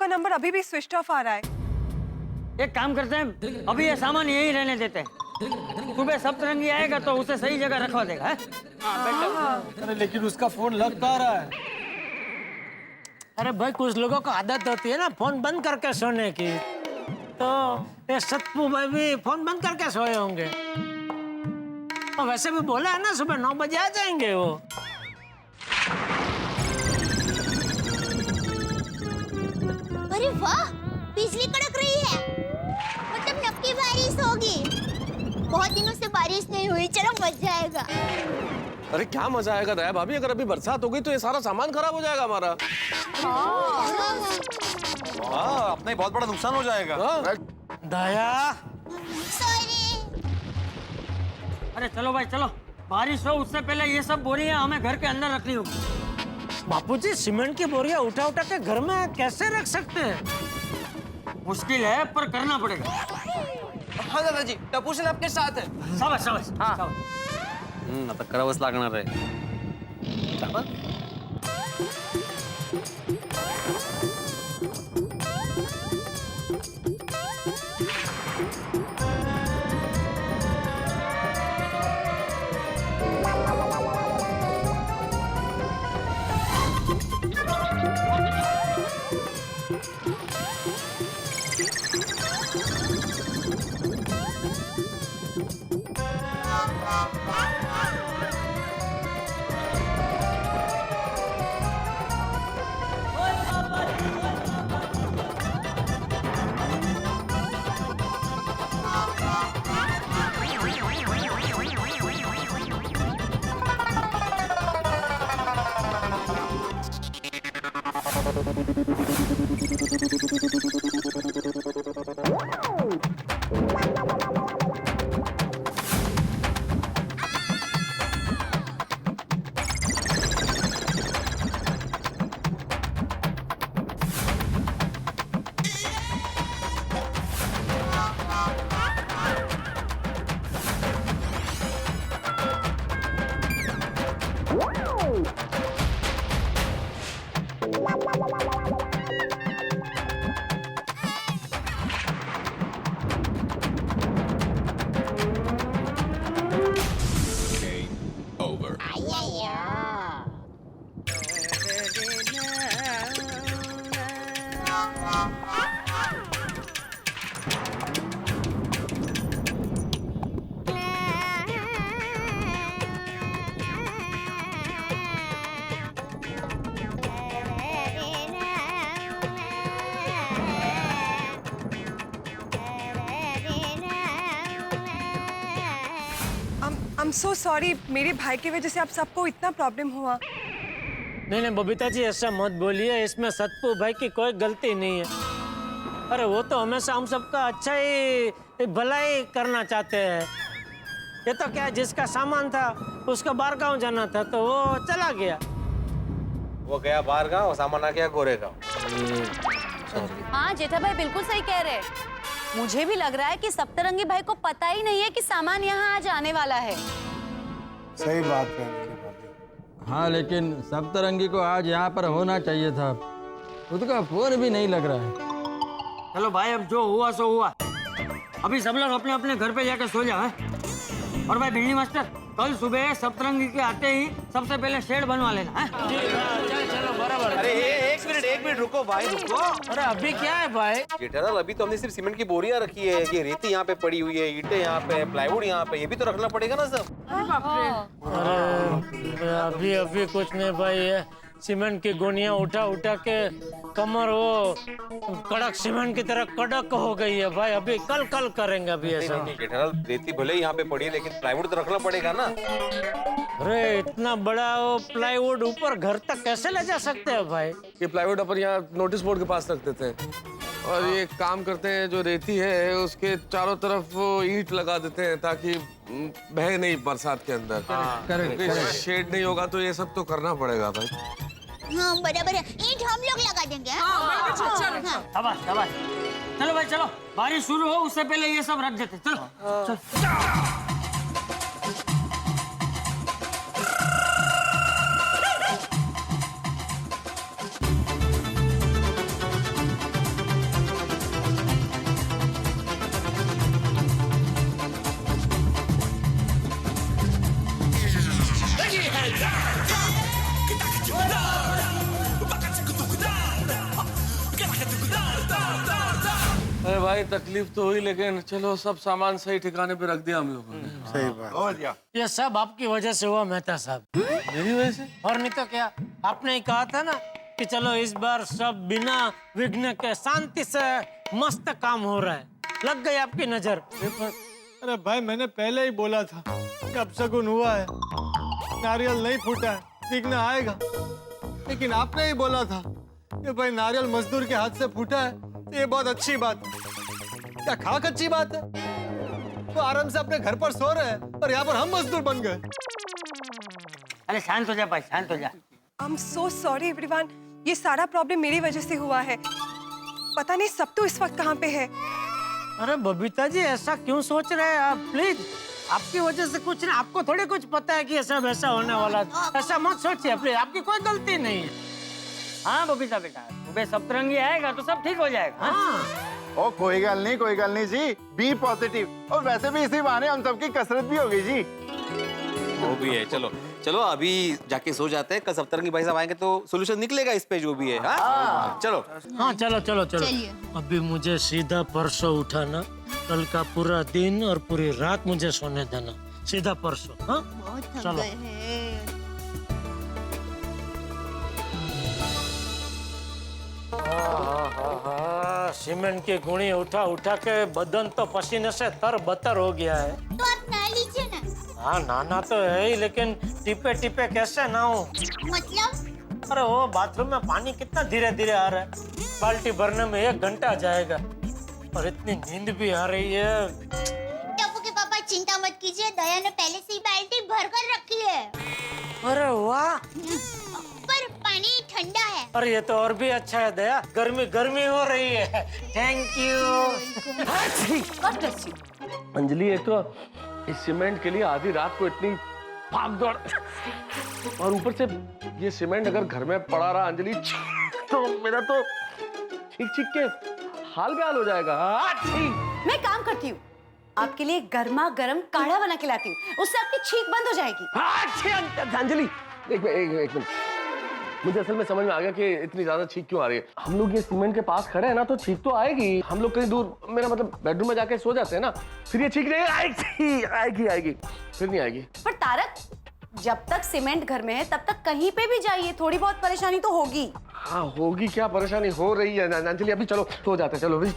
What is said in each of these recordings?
का नंबर अभी भी स्विच ऑफ आ रहा है। एक काम करते हैं, अभी ये सामान यहीं रहने देते हैं। सुबह सप्तरंगी आएगा तो उसे सही जगह रखवा देगा। अरे लेकिन उसका फोन लग कहाँ रहा है? अरे भाई कुछ लोगों को आदत होती है ना फोन बंद करके सोने की, तो ये सत्पू भाई भी फोन बंद करके सोए होंगे। तो वैसे भी बोला है ना सुबह 9 बजे आ जाएंगे वो। अरे वाह, बिजली कड़क रही है, मतलब नक्की बारिश होगी। बहुत दिनों से बारिश नहीं हुई, चलो मजा आएगा। अरे क्या मजा आएगा दया भाभी, अगर अभी बरसात हो गई तो ये सारा सामान खराब हो जाएगा हमारा। हाँ, अपना ही बहुत बड़ा नुकसान हो जाएगा। दया, सॉरी। अरे चलो भाई चलो, बारिश हो उससे पहले ये सब बोरियां हमें घर के अंदर रखनी होगी। बापूजी सीमेंट की बोरियां उठा उठा के घर में कैसे रख सकते हैं? मुश्किल है पर करना पड़ेगा। हाँ दादाजी, टपूसन आपके साथ है। शाबाश शाबाश। हाँ आता करावंच लागणार आहे। I'm so sorry, मेरे भाई की वजह से आप सबको इतना प्रॉब्लम हुआ। नहीं बबीता जी ऐसा मत बोलिए, इसमें सतपू भाई की कोई गलती नहीं है। अरे वो तो हमेशा हम सबका अच्छा ही भलाई करना चाहते हैं। ये तो क्या जिसका सामान था उसका बाहर गाँव जाना था तो वो चला गया। वो गया बाहर गाँव, सामान आ गया गोरे गाँव। हाँ जेठा भाई बिल्कुल सही कह रहे। मुझे भी लग रहा है कि सप्तरंगी भाई को पता ही नहीं है कि सामान यहाँ आज आने वाला है। सही बात है। हाँ लेकिन सप्तरंगी को आज यहाँ पर होना चाहिए था, उसका फोन भी नहीं लग रहा है। चलो भाई अब जो हुआ सो हुआ, अभी सब लोग अपने अपने घर पे जाकर सो जाओ। और भाई भिंडी मास्टर, कल सुबह सप्तरंगी के आते ही सबसे पहले शेड बनवा लेना। चलो बराबर। अरे एक मिनट रुको भाई रुको। अरे अभी क्या है भाई? जेठालाल अभी तो हमने सिर्फ सीमेंट की बोरियां रखी है, ये रेती यहाँ पे पड़ी हुई है, ईंटें यहाँ पे, प्लाईवुड यहाँ पे, ये भी तो रखना पड़ेगा ना सब। अरे अभी कुछ नहीं भाई, ये सीमेंट की गोनियां उठा उठा के कमर वो कड़क सीमेंट की तरह कड़क हो गई है भाई। अभी कल करेंगे अभी ऐसा। जेठालाल रेती भले ही यहाँ पे पड़ी है लेकिन प्लाईवुड तो रखना पड़ेगा ना। अरे इतना बड़ा वो प्लाईवुड ऊपर घर तक कैसे ले जा सकते हैं भाई? ये प्लाईवुड अपन यहाँ नोटिस बोर्ड के पास रख देते हैं और ये काम करते हैं, जो रेती है उसके चारों तरफ ईंट लगा देते हैं ताकि बहे नहीं बरसात के अंदर। करेक्ट। शेड नहीं होगा तो ये सब तो करना पड़ेगा भाई। हाँ बराबर है, ईंट हम लोग लगा देंगे। शाबाश शाबाश। चलो भाई चलो, बारिश शुरू हो उससे पहले ये सब रख देते। चलो चलो। अरे भाई तकलीफ तो हुई, लेकिन चलो सब सामान सही ठिकाने पे रख दिया हम लोगों ने। सही बात। ये सब आपकी वजह से हुआ मेहता साहब। मेरी वजह से? और नहीं तो क्या, आपने ही कहा था ना कि चलो इस बार सब बिना विघ्न के शांति से मस्त काम हो रहा है, लग गई आपकी नजर। अरे भाई मैंने पहले ही बोला था कि अपशगुन हुआ है, नारियल नहीं फूटा है, विघ्न आएगा। लेकिन आपने ही बोला था कि भाई नारियल मजदूर के हाथ से फूटा है, ये बहुत अच्छी बात है। क्या खाक अच्छी बात है? वो आराम से अपने घर पर सो रहे हैं और यहाँ पर हम मजदूर बन गए। अरे शांत हो जा भाई, शांत हो जा। I'm so sorry everyone. ये सारा प्रॉब्लम मेरी वजह से हुआ है। पता नहीं सब तो इस वक्त कहाँ पे है। अरे बबीता जी ऐसा क्यों सोच रहे हैं आप? प्लीज, आपकी वजह से कुछ नहीं, आपको थोड़ी कुछ पता है कि ये सब ऐसा होने वाला है। ऐसा मत सोचिए प्लीज, आपकी कोई गलती नहीं है। हाँ बबीता बेटा, सुबह सप्तरंगी आएगा तो सब ठीक हो जाएगा। हाँ। ओ कोई गल नहीं जी, बी पॉजिटिव। और वैसे भी इसी बहाने हम सबकी कसरत भी हो गई जी। वो भी है। चलो चलो अभी जाके सो जाते हैं, कल सप्तरंगी भाई साहब आएंगे तो सोल्यूशन निकलेगा इस पे जो भी है। हाँ चलो। हाँ चलो चलो चलो। चलिए। अभी मुझे सीधा परसों उठाना, कल का पूरा दिन और पूरी रात मुझे सोने देना, सीधा परसों। हाँ बहुत थक चलो। गए हैं। सीमेंट की गुणी उठा उठा के बदन तो पसीने से तर बतर हो गया है। तो आप नहा लीजिए ना। हाँ नहाना तो है ही, लेकिन टिपे टिपे कैसे नहाऊं? मतलब? अरे वो बाथरूम में पानी कितना धीरे धीरे आ रहा है, बाल्टी भरने में 1 घंटा जाएगा और इतनी नींद भी आ रही है। टप्पू के पापा चिंता मत कीजिए, दया ने पहले से ही बाल्टी भर कर रखी है। अरे वाह, पर पानी ठंडा है। अरे ये तो और भी अच्छा है दया, गर्मी गर्मी हो रही है। Thank you. अंजलि, एक तो इस सीमेंट के लिए आधी रात को इतनी भाग दौड़, और ऊपर से ये सीमेंट अगर घर में पड़ा रहा अंजलि, तो मेरा तो छींक के हाल बेहाल हो जाएगा। मैं काम करती हूँ, आपके लिए गर्मा गर्म काढ़ा बना के लाती हूँ, उससे आपकी छींक बंद हो जाएगी। अंजलि एक मिनट, मुझे असल में समझ में आ गया कि इतनी ज्यादा छींक क्यों आ रही है। हम लोग ये सीमेंट के पास खड़े हैं ना, तो छींक तो आएगी। हम लोग कहीं दूर, मेरा मतलब बेडरूम में जाके सो जाते हैं ना, फिर ये छींक नहीं आएगी, फिर नहीं आएगी। पर तारक, जब तक सीमेंट घर में है तब तक कहीं पे भी जाइए, थोड़ी बहुत परेशानी तो होगी। हाँ होगी, क्या परेशानी हो रही है अंजलि? अभी चलो सो जाते हैं, चलो अभी।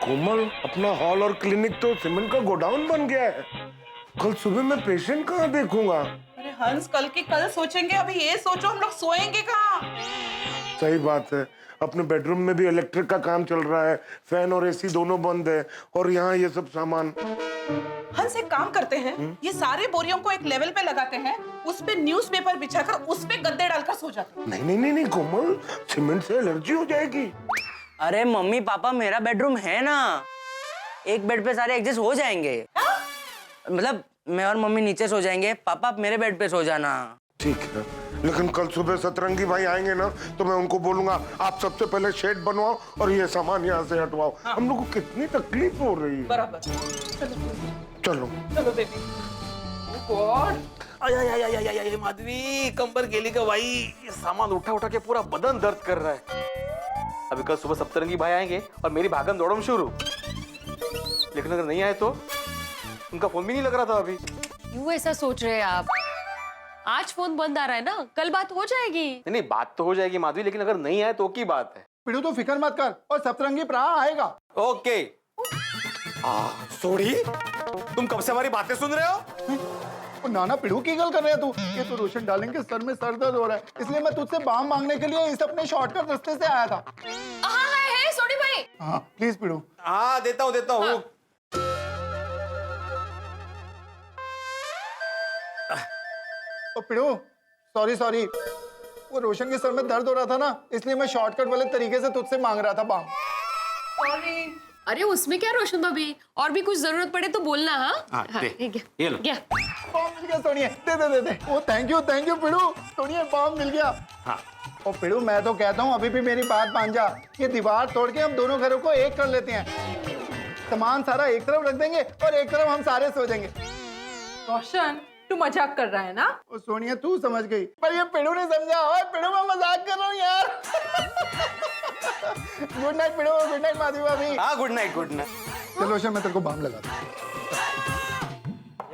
कोमल, अपना हॉल और क्लिनिक तो सीमेंट का गोडाउन बन गया है। कल सुबह मैं पेशेंट कहाँ देखूंगा? अरे हंस, कल की कल सोचेंगे, अभी ये सोचो हम लोग सोएंगे कहाँ? सही बात है, अपने बेडरूम में भी इलेक्ट्रिक का काम चल रहा है, फैन और एसी दोनों बंद है, और यहाँ ये सब सामान। हंस, एक काम करते हैं, ये सारे बोरियों को एक लेवल पे लगाते हैं, उस पे न्यूज़पेपर बिछाकर उस पे गद्दे डालकर सो जाते हैं। नहीं कोमल, सीमेंट से एलर्जी हो जाएगी। अरे मम्मी पापा, मेरा बेडरूम है ना, एक बेड पे सारे एडजस्ट हो जाएंगे। मतलब मैं और मम्मी नीचे सो जाएंगे, पापा आप मेरे बेड पे सो जाना। ठीक है, लेकिन कल सुबह सतरंगी भाई आएंगे ना, तो मैं उनको बोलूंगा आप सबसे पहले शेड बनवाओ और ये सामान यहाँ से हटवाओ। हम लोग को कितनी तकलीफ हो रही है। बराबर। चलो बेबी। गॉड, आय माधवी, कंबर गेली का भाई, ये सामान उठा उठा के पूरा बदन दर्द कर रहा है। अभी कल सुबह सप्तरंगी भाई आएंगे और मेरी भागम दौड़म शुरू, लेकिन अगर नहीं आए तो उनका फोन भी नहीं लग रहा था अभी। क्यों ऐसा सोच रहे हैं आप? आज फोन बंद आ रहा है ना, कल बात हो जाएगी। नहीं, बात तो हो जाएगी माधवी, लेकिन अगर नहीं आए तो की बात है। पिड़ू तो फिक्र मत कर, और सप्तरंगी प्रा आएगा। ओके। सोड़ी, तुम कब से हमारी बातें सुन रहे हो? नाना पिड़ू की गल कर रहे हैं तू? ये तो रोशन डार्लिंग के सर में सर दर्द हो रहा है, इसलिए मैं तुझसे बाम मांगने के लिए इस अपने शॉर्टकट रास्ते से आया था। है सोडी भाई। हाँ प्लीज पिड़ू। हाँ देता हूँ। पिड़ू सॉरी, वो रोशन के सर में दर्द हो रहा था ना, इसलिए मैं शॉर्टकट वाले तरीके से तुझसे मांग रहा था बाम। सॉरी। अरे उसमें क्या रोशन भाभी, और भी कुछ जरूरत पड़े तो बोलना। हाँ ठीक है, ये लो। बाम मिल गया सोनिया, दे। ओ थैंक यू पिड़ू, सोनिया बाम मिल गया। हाँ। ओ पिड़ू, मैं तो कहता हूँ अभी भी मेरी बात मान जा, ये दीवार तोड़ के हम दोनों घरों को एक कर लेते हैं। सामान सारा एक तरफ रख देंगे और एक तरफ हम सारे सो जाएंगे। रोशन तू मजाक कर रहा है ना? ओ सोनिया तू समझ गई, पर ये पिड़ू ने समझा। ओए पिड़ू मैं मजाक कर रहा हूँ यार। Good night Pidu, good night Madhavi भाभी। हाँ गुड नाइट गुड नाइट। चलो रोशन मैं तेरे को बाम लगा दूं।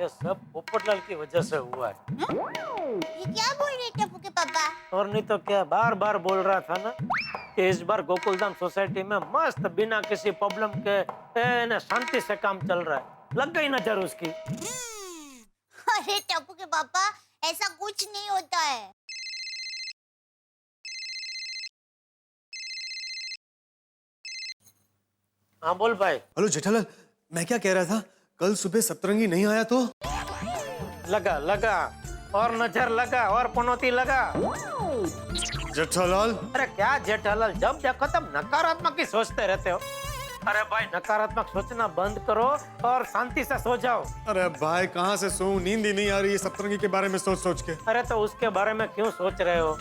ये सब पोपटलाल की वजह से हुआ है। ये क्या बोल रहे टप्पू के पापा? और नहीं तो क्या, बार बार बोल रहा था ना कि इस बार गोकुलधाम सोसाइटी में मस्त बिना किसी प्रॉब्लम के शांति से काम चल रहा है। लग गई नजर उसकी। अरे टप्पू के पापा ऐसा कुछ नहीं होता है। हाँ बोल भाई। हेलो जेठालाल, मैं क्या कह रहा था, कल सुबह सतरंगी नहीं आया तो? लगा लगा और नजर लगा और पनौती लगा। जेठालाल अरे क्या जेठालाल, जब देखो तब नकारात्मक ही सोचते रहते हो। अरे भाई नकारात्मक सोचना बंद करो और शांति से सो जाओ। अरे भाई कहाँ से सोऊं, नींद ही नहीं आ रही है सतरंगी के बारे में सोच सोच के। अरे तो उसके बारे में क्यों सोच रहे हो?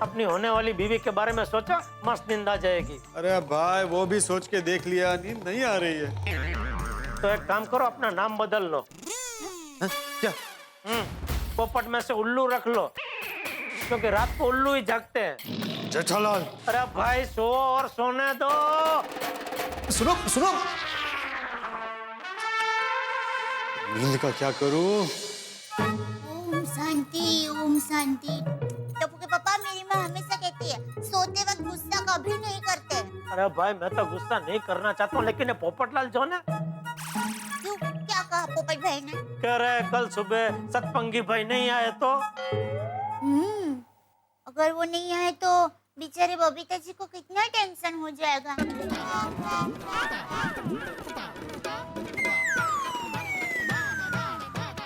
अपनी होने वाली बीवी के बारे में सोचो, मस्त नींद आ जाएगी। अरे भाई वो भी सोच के देख लिया, नींद नहीं आ रही है। तो एक काम करो, अपना नाम बदल लो। क्या? पोपट में से उल्लू रख लो, क्योंकि रात को उल्लू ही जागते हैं। जेठालाल अरे भाई सो और सोने दो। सुनो सुनो, नींद का क्या करूं? ओम शांति ओम शांति। टप्पू के पापा मेरी माँ हमेशा कहती है सोते वक्त गुस्सा कभी नहीं करते। अरे भाई मैं तो गुस्सा नहीं करना चाहता हूँ, लेकिन ये पोपटलाल जो ना, क्यों, क्या कहा पोपट भाई ने? कह रहे कल सुबह सतपंगी भाई नहीं आए तो। अगर वो नहीं आए तो बेचारे बबीता जी को कितना टेंशन हो जाएगा।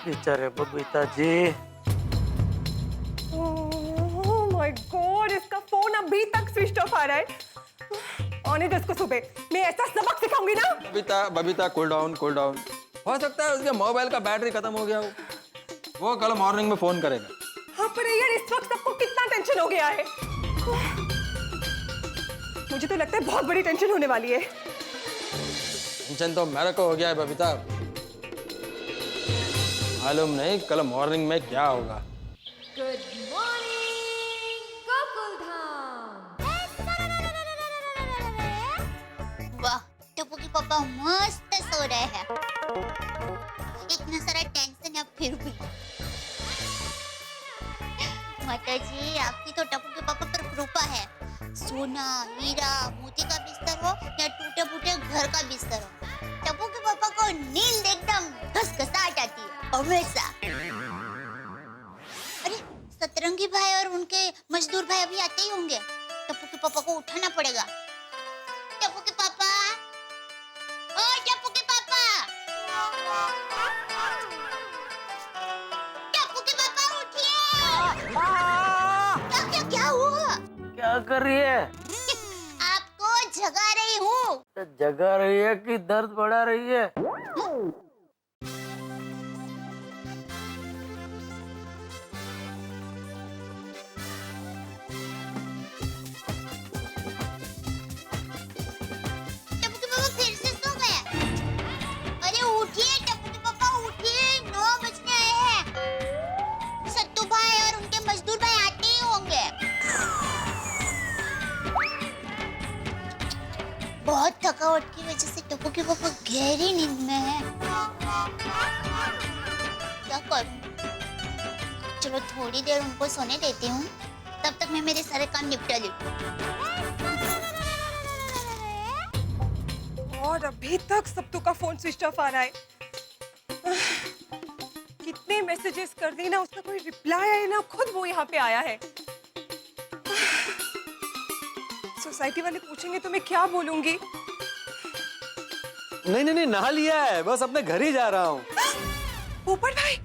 बेचारे बबीता जी। ओह माय गॉड, इसका फोन अभी तक स्विच ऑफ आ रहा है। आने दो इसको, सुबह मैं ऐसा सबक सिखाऊंगी ना। Babita cool down cool down. हो सकता है उसके मोबाइल का बैटरी खत्म हो गया हो, वो कल मॉर्निंग में फोन करेगा। हाँ पर यार इस वक्त सबको कितना टेंशन हो गया है। मुझे तो लगता है बहुत बड़ी टेंशन होने वाली है। टेंशन तो मेरे को हो गया है बबीता, मालूम नहीं कल मॉर्निंग में क्या होगा। Good morning Gokuldham. वाह टप्पू के पापा मस्त सो रहे हैं। इतना सारा टेंशन है फिर भी। माता जी आपकी तो टप्पू के पापा पर कृपा है। सोना हीरा मोती का बिस्तर हो या टूटे फूटे घर का बिस्तर हो, टप्पू के पापा को नींद एकदम घसघसाहट आती है हमेशा। अरे सतरंगी भाई और उनके मजदूर भाई अभी आते ही होंगे। टप्पू के पापा को उठाना पड़ेगा। टप्पू के पापा, ओ टप्पू के पापा, टप्पू के पापा उठिए। क्या हुआ? क्या कर रही है? आपको जगा रही हूँ। जगा रही है कि दर्द बढ़ा रही है? टप्पू के पापा फिर से सो गए। अरे उठिए टप्पू के पापा उठिए, 9 बजने आए हैं। सत्तू भाई और उनके मजदूर भाई आते ही होंगे। बहुत थकावट की वजह से टप्पू के पापा गहरी नींद में है। क्या करूं? चलो थोड़ी देर उनको सोने देती हूँ, तब तक मैं मेरे सारे काम निपटा लेती हूँ। और अभी तक सबटू का फोन स्विच ऑफ आ रहा है। कितने मैसेजेस कर दी ना, उसका कोई रिप्लाई है ना, खुद वो यहाँ पे आया है। सोसाइटी वाले पूछेंगे तो मैं क्या बोलूंगी? नहीं नहा लिया है, बस अपने घर ही जा रहा हूँ। पोपट भाई,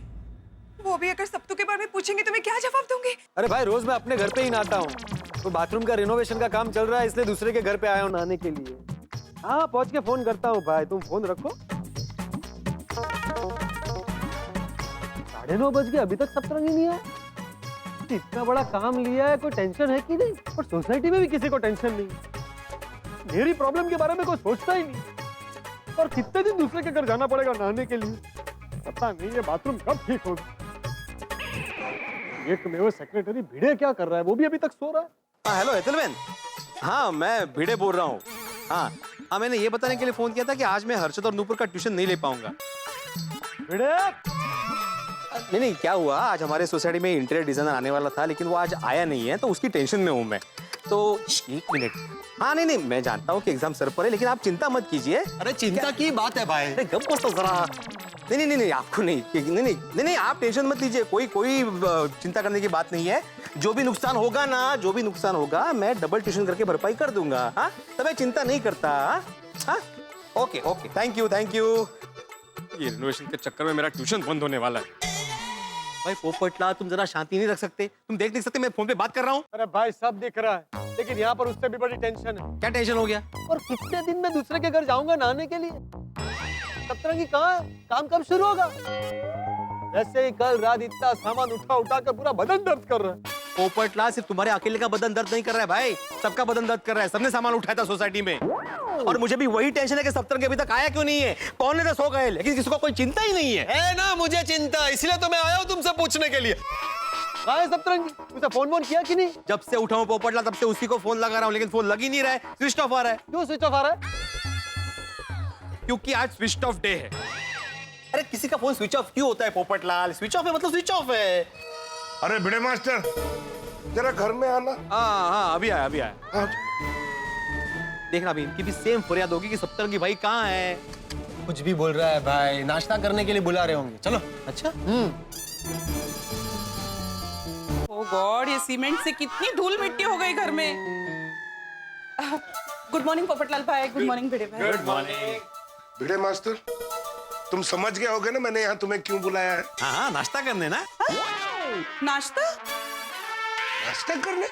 वो भी अगर सबटू के बारे में पूछेंगे तो मैं क्या जवाब दूंगी? अरे भाई रोज मैं अपने घर पे ही नहाता हूँ, तो बाथरूम का रिनोवेशन का काम चल रहा है, इसलिए दूसरे के घर पे आया हूँ नहाने के लिए। हाँ पहुंच के फोन करता हूँ भाई, तुम फोन रखो। 9:30 बज गए, अभी तक सतरंगी नहीं आया। इतना बड़ा काम लिया है, कोई टेंशन है कि नहीं? और सोसाइटी में भी किसी को टेंशन नहीं, मेरी प्रॉब्लम के बारे में कोई सोचता ही नहीं। और कितने दिन दूसरे के घर जाना पड़ेगा नहाने के लिए? पता नहीं ये बाथरूम कब ठीक होगा। एक में वो सेक्रेटरी भिड़े क्या कर रहा है, वो भी अभी तक सो रहा है। हाँ हेलो एतलमैन, हाँ मैं भिड़े बोल रहा हूँ। हाँ मैंने ये बताने के लिए फोन किया था कि आज मैं हर्षद और नूपुर का ट्यूशन नहीं ले पाऊंगा। भिड़े नहीं क्या हुआ, आज हमारे सोसाइटी में इंटीरियर डिजाइनर आने वाला था लेकिन वो आज आया नहीं है, तो उसकी टेंशन में हूँ मैं। तो 1 मिनट। हाँ नहीं मैं जानता हूँ कि एग्जाम सर पर है, लेकिन आप चिंता मत कीजिए। अरे चिंता की बात है भाई। अरे गप बसो जरा। नहीं आपको नहीं आप टेंशन मत लीजिए, कोई चिंता करने की बात नहीं है। जो भी नुकसान होगा मैं डबल ट्यूशन करके भरपाई कर दूंगा। हाँ तब मैं चिंता नहीं करता। हाँ ओके थैंक यू। ये रिनोवेशन के चक्कर में मेरा ट्यूशन बंद होने वाला है। भाई पोपटला तुम जरा शांति नहीं रख सकते? तुम देख नहीं सकते मैं फोन पे बात कर रहा हूँ? अरे भाई सब दिख रहा है, लेकिन यहाँ पर उससे भी बड़ी टेंशन है। क्या टेंशन हो गया? और कितने दिन में दूसरे के घर जाऊंगा नहाने के लिए? सप्तरंगी कहाँ है? काम कब शुरू होगा? वैसे ही कल रात इतना सामान उठा कर पूरा बदन दर्द कर रहा है। पोपटला सिर्फ तुम्हारे अकेले का बदन दर्द नहीं कर रहा है भाई, सबका बदन दर्द कर रहा है। सबने सामान उठाया था सोसाइटी में, और मुझे भी वही टेंशन है कि सप्तरंगी अभी तक आया क्यों नहीं है। पौने 10 हो गए लेकिन किसी को कोई चिंता ही नहीं है ना मुझे चिंता, इसलिए तो मैं आया हूँ तुमसे पूछने के लिए। सप्तरंगी उसे फोन किया कि नहीं? जब से उठा हूँ पोपटला तब से उसी को फोन लगा रहा हूँ, लेकिन फोन लग ही नहीं रहा है, स्विच ऑफ आ रहा है। क्यों स्विच ऑफ आ रहा है? क्योंकि आज स्विच ऑफ डे है। अरे किसी का फोन स्विच ऑफ क्यों होता है पोपटलाल? स्विच ऑफ है मतलब स्विच ऑफ है। अरे भिड़े मास्टर जरा घर में आना। हाँ अभी आया। देखना अभी इनकी भी सेम फरियाद होगी कि सप्तरंगी भाई कहाँ है। कुछ भी बोल रहा है भाई, नाश्ता करने के लिए बुला रहे होंगे। चलो। अच्छा ओ गॉड, ये सीमेंट से कितनी धूल मिट्टी हो गई घर में। गुड मॉर्निंग पोपटलाल भाई। गुड मॉर्निंग भिड़े भाई। Good morning. भिड़े मास्टर तुम समझ गए होगे ना मैंने यहाँ तुम्हें क्यों बुलाया है? हाँ नाश्ता करने ना। नाश्ता करने?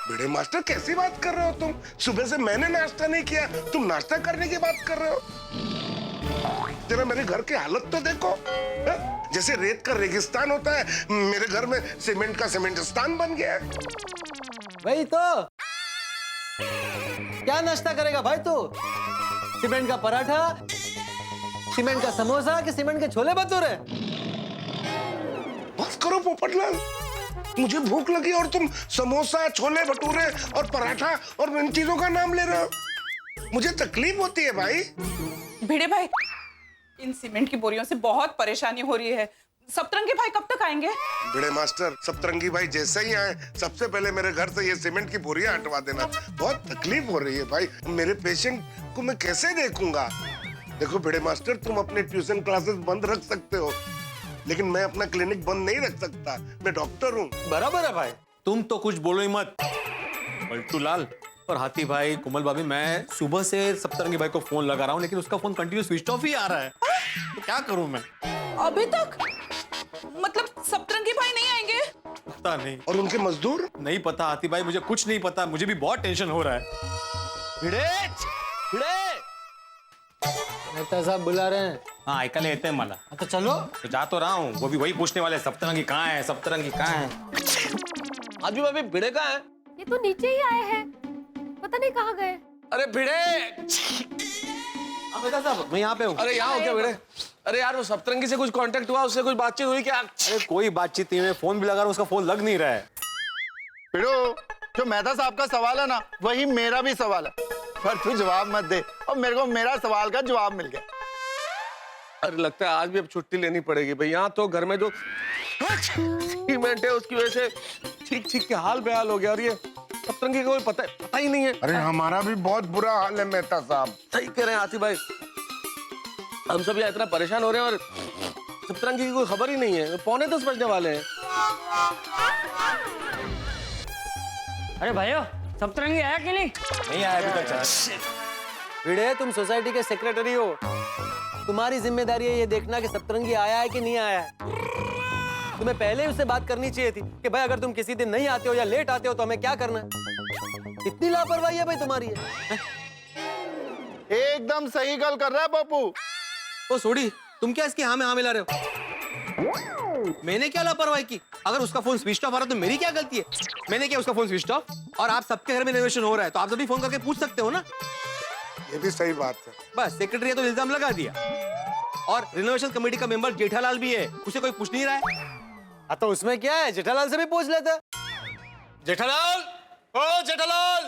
भिड़े मास्टर कैसी बात कर रहे हो तुम? सुबह से मैंने नाश्ता नहीं किया, तुम नाश्ता करने की बात कर रहे हो? जरा मेरे घर की हालत तो देखो। जैसे रेत का रेगिस्तान होता है, मेरे घर में सीमेंट का सीमेंटिस्तान बन गया है। वही तो। क्या नाश्ता करेगा भाई तू? सीमेंट का पराठा, सीमेंट का समोसा कि सीमेंट के छोले भटूरे? बस करो पोपटलाल, मुझे भूख लगी और तुम समोसा, छोले भटूरे और पराठा और इन चीजों का नाम ले रहे हो। मुझे तकलीफ होती है भाई। भिड़े भाई, इन सीमेंट की बोरियों से बहुत परेशानी हो रही है। सप्तरंगी भाई कब तक आएंगे? भिड़े मास्टर सप्तरंगी भाई जैसे ही आए सबसे पहले मेरे घर से ये सीमेंट की बोरियां हटवा देना। बहुत तकलीफ हो रही है भाई, मेरे पेशेंट को मैं कैसे देखूंगा? देखो भिड़े मास्टर, तुम अपने ट्यूशन क्लासेस बंद रख सकते हो, लेकिन मैं अपना क्लिनिक बंद नहीं रख सकता। मैं डॉक्टर हूँ। बराबर है भाई, तुम तो कुछ बोलो ही मत। पलटू लाल और हाथी भाई, कोमल भाभी, मैं सुबह से सप्तरंगी भाई को फोन लगा रहा हूँ लेकिन उसका फोन कंटिन्यू स्विच ऑफ ही आ रहा है। तो क्या करूँ मैं? अभी तक? मतलब सप्तरंगी भाई नहीं आएंगे? पता नहीं। और उनके मजदूर? नहीं पता हाथी भाई, मुझे कुछ नहीं पता। मुझे भी बहुत टेंशन हो रहा है। नेता साहब बुला रहे हैं। हाँ ऐकले येते मला। तो चलो। तो जा तो रहा हूँ, वो भी वही पूछने वाले सप्तरंगी कहाँ है, सप्तरंगी कहाँ है। आज भी भाभी भिड़े कहाँ है? ये तो नीचे ही आए हैं, पता नहीं कहाँ गए। अरे भिड़े, नेता साहब मैं यहाँ पे हूँ। अरे यहाँ हो क्या भिड़े? अरे यार वो सप्तरंगी से कुछ कांटेक्ट हुआ, उससे कुछ बातचीत हुई क्या? अरे कोई बातचीत नहीं, मैं फोन भी लगा रहा हूँ, उसका फोन लग नहीं रहा है। भिड़ो, जो मेहता साहब का सवाल है ना, वही मेरा भी सवाल है, पर तू जवाब मत दे। और मेरे को मेरा सवाल का जवाब मिल गया। अरे लगता है आज भी अब छुट्टी लेनी पड़ेगी भाई। यहाँ तो घर में जो सीमेंट है उसकी वजह से ठीक के हाल बेहाल हो गया। और ये सप्तरंगी का कोई पता ही नहीं है। अरे हमारा भी बहुत बुरा हाल है मेहता साहब। सही कह रहे हैं हाथी भाई, हम सब यहाँ इतना परेशान हो रहे हैं और सप्तरंगी की कोई खबर ही नहीं है। 9:45 बजने वाले हैं। अरे भाइयों, सप्तरंगी आया कि नहीं? नहीं आया अभी तक। भिड़े, तुम सोसाइटी के सेक्रेटरी हो, तुम्हारी जिम्मेदारी है ये देखना कि सप्तरंगी आया है कि नहीं आया है। तुम्हें पहले ही उससे बात करनी चाहिए थी कि भाई अगर तुम किसी दिन नहीं आते हो या लेट आते हो तो हमें क्या करना है। इतनी लापरवाही है भाई तुम्हारी है? एकदम सही गल कर रहा है बापू। ओ सोडी, तुम क्या इसकी हाँ में हाँ मिला रहे हो? मैंने क्या लापरवाही की? अगर उसका फोन स्विच ऑफ आ रहा तो मेरी क्या गलती है? मैंने क्या उसका फोन स्विच ऑफ? और आप सबके घर में रिनोवेशन हो रहा है तो आप सभी फोन करके पूछ सकते हो ना। ये भी सही बात है। बस सेक्रेटरी ने तो इल्जाम लगा दिया, और रिनोवेशन कमेटी का मेंबर जेठालाल भी है, उसे कोई पूछ नहीं रहा है। तो उसमें क्या है, जेठालाल से भी पूछ लेते। जेठालाल, ओ जेठालाल।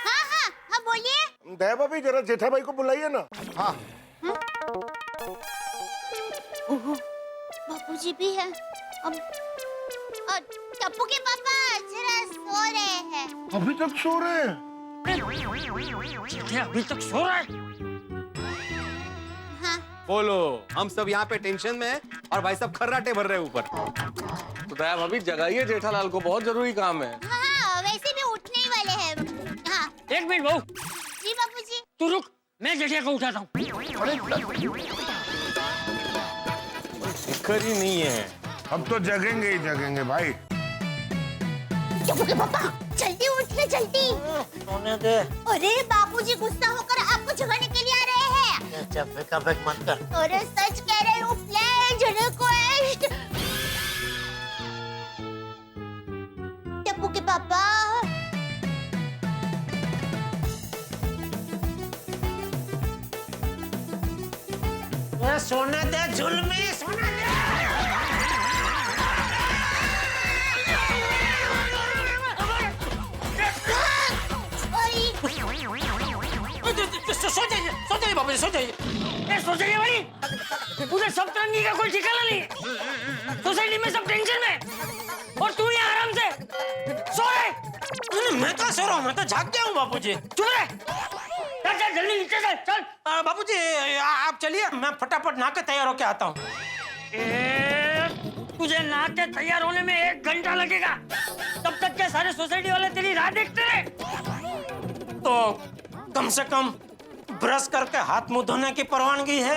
हाँ हाँ हाँ बोलिए। दया भाभी जरा जेठा भाई को बुलाइए ना। हाँ बापूजी भी है। अब टप्पू के पापा जरा सो रहे हैं। अभी तक सो रहे हैं? अभी तक सो रहा है? हाँ बोलो, हम सब यहाँ पे टेंशन में हैं और भाई साहब खर्राटे भर रहे हैं ऊपर। तो दया भाभी जगाइए जेठालाल को, बहुत जरूरी काम है। हाँ वैसे भी उठने ही वाले हैं। हाँ एक मिनट बहू, जी बापूजी। तू रुक, मैं जेठिया को उठाता हूँ। फिक्र ही नहीं है। अब तो जगेंगे ही जगेंगे भाई। टप्पू के पापा जल्दी उठिए जल्दी। सोने दे। अरे बापूजी गुस्सा होकर आपको जगाने के लिए आ रहे हैं। बेक मत कर। अरे सच कह रहे हो, प्लीज रिक्वेस्ट। टप्पू के पापा सोने दे जुल्मी, सोने दे। सो जाइए बाबू जी, सो जाइए। सो जाइए भाई, पूरे सप्तरंगी का कोई ठिकाना नहीं है। सोसाइटी में सब टेंशन में, और तू यहाँ आराम से सो रहे। मैं तो सो रहा हूँ, मैं तो जाग गया हूँ बापू जी। चुप रहे, चल चल जल्दी नीचे चल चल। बापू जी आप चलिए, मैं फटाफट नहा के तैयार होके आता हूँ। तुझे नहा के तैयार होने में 1 घंटा लगेगा, तब तक के सारे सोसाइटी वाले तेरी राह देखते रहे। तो कम से कम ब्रश करके हाथ मुंह धोने की परवानगी है?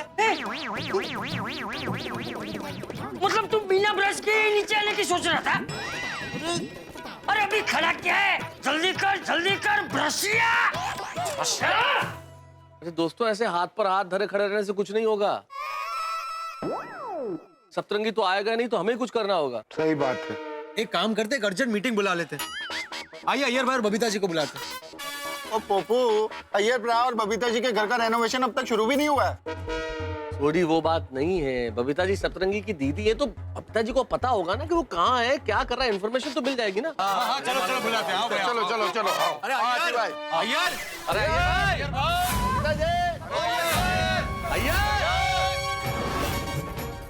मतलब तुम बिना ब्रश के नीचे आने की सोच रहा था? अरे अभी खड़ा क्या है, जल्दी कर ब्रशिया। अरे दोस्तों, ऐसे हाथ पर हाथ धरे खड़े रहने से कुछ नहीं होगा। सप्तरंगी तो आएगा नहीं, तो हमें कुछ करना होगा। सही बात है। एक काम करते, अर्जेंट मीटिंग बुला लेते। आइए अय्यर भाई और बबीता जी को बुलाते। और पोपू, अय्यर भरा और बबीता जी के घर का रेनोवेशन अब तक शुरू भी नहीं हुआ है। थोड़ी वो बात नहीं है, बबीता जी सप्तरंगी की दीदी है, तो बबीता जी को पता होगा ना कि वो कहाँ है, क्या कर रहा है, इन्फॉर्मेशन तो मिल जाएगी ना। हाँ, चलो चलो बुलाते हैं। आओ भैया, चलो चलो चलो। अरे अय्यर भाई, अय्यर, अरे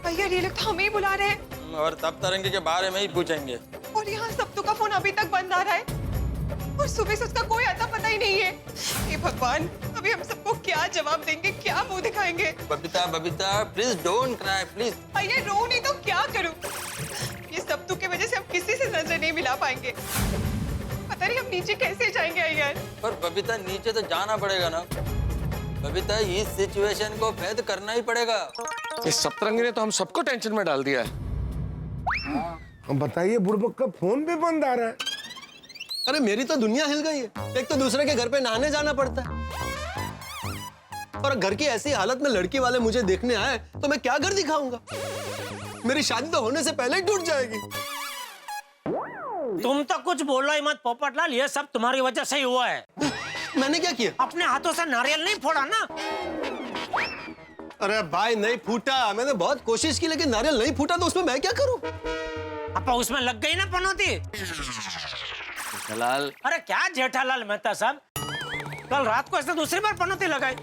भैया ये लोग तो हमें ही बुला रहे हैं, और तब तरंगी के बारे में ही पूछेंगे। और यहाँ सप्तू का फोन अभी तक बंद आ रहा है, और सुबह से उसका कोई आता पता ही नहीं है। हे भगवान, अभी हम सबको क्या जवाब देंगे, क्या मुंह दिखाएंगे? Babita please don't cry please. भैया रो नहीं तो क्या करूं? ये सप्तू की वजह से हम किसी से नजर नहीं मिला पाएंगे। पता नहीं हम नीचे कैसे जाएंगे यार। पर बबीता नीचे तो जाना पड़ेगा ना। बबीता इस सिचुएशन को भेद करना ही पड़ेगा। इस सप्तरंगी ने तो हम सबको टेंशन में डाल दिया है। हम बताइए, बुड़बक का फोन भी बंद आ रहा है। अरे मेरी तो दुनिया हिल गई है। एक तो दूसरे के घर पे नहाने जाना पड़ता है, और घर की ऐसी हालत में लड़की वाले मुझे देखने आए तो मैं क्या घर दिखाऊंगा? मेरी शादी तो होने से पहले ही टूट जाएगी। तुम तो कुछ बोलो ही मत पोपटलाल, ये सब तुम्हारी वजह से ही हुआ है। मैंने क्या किया? अपने हाथों से नारियल नहीं फोड़ा ना। अरे भाई नहीं फूटा, मैंने बहुत कोशिश की लेकिन नारियल नहीं फूटा, तो उसमें मैं क्या करूं? अपा उसमें लग गई ना पनौती। जेठालाल, अरे क्या जेठालाल मेहता साहब, कल रात को ऐसे दूसरी बार पनौती लगाई।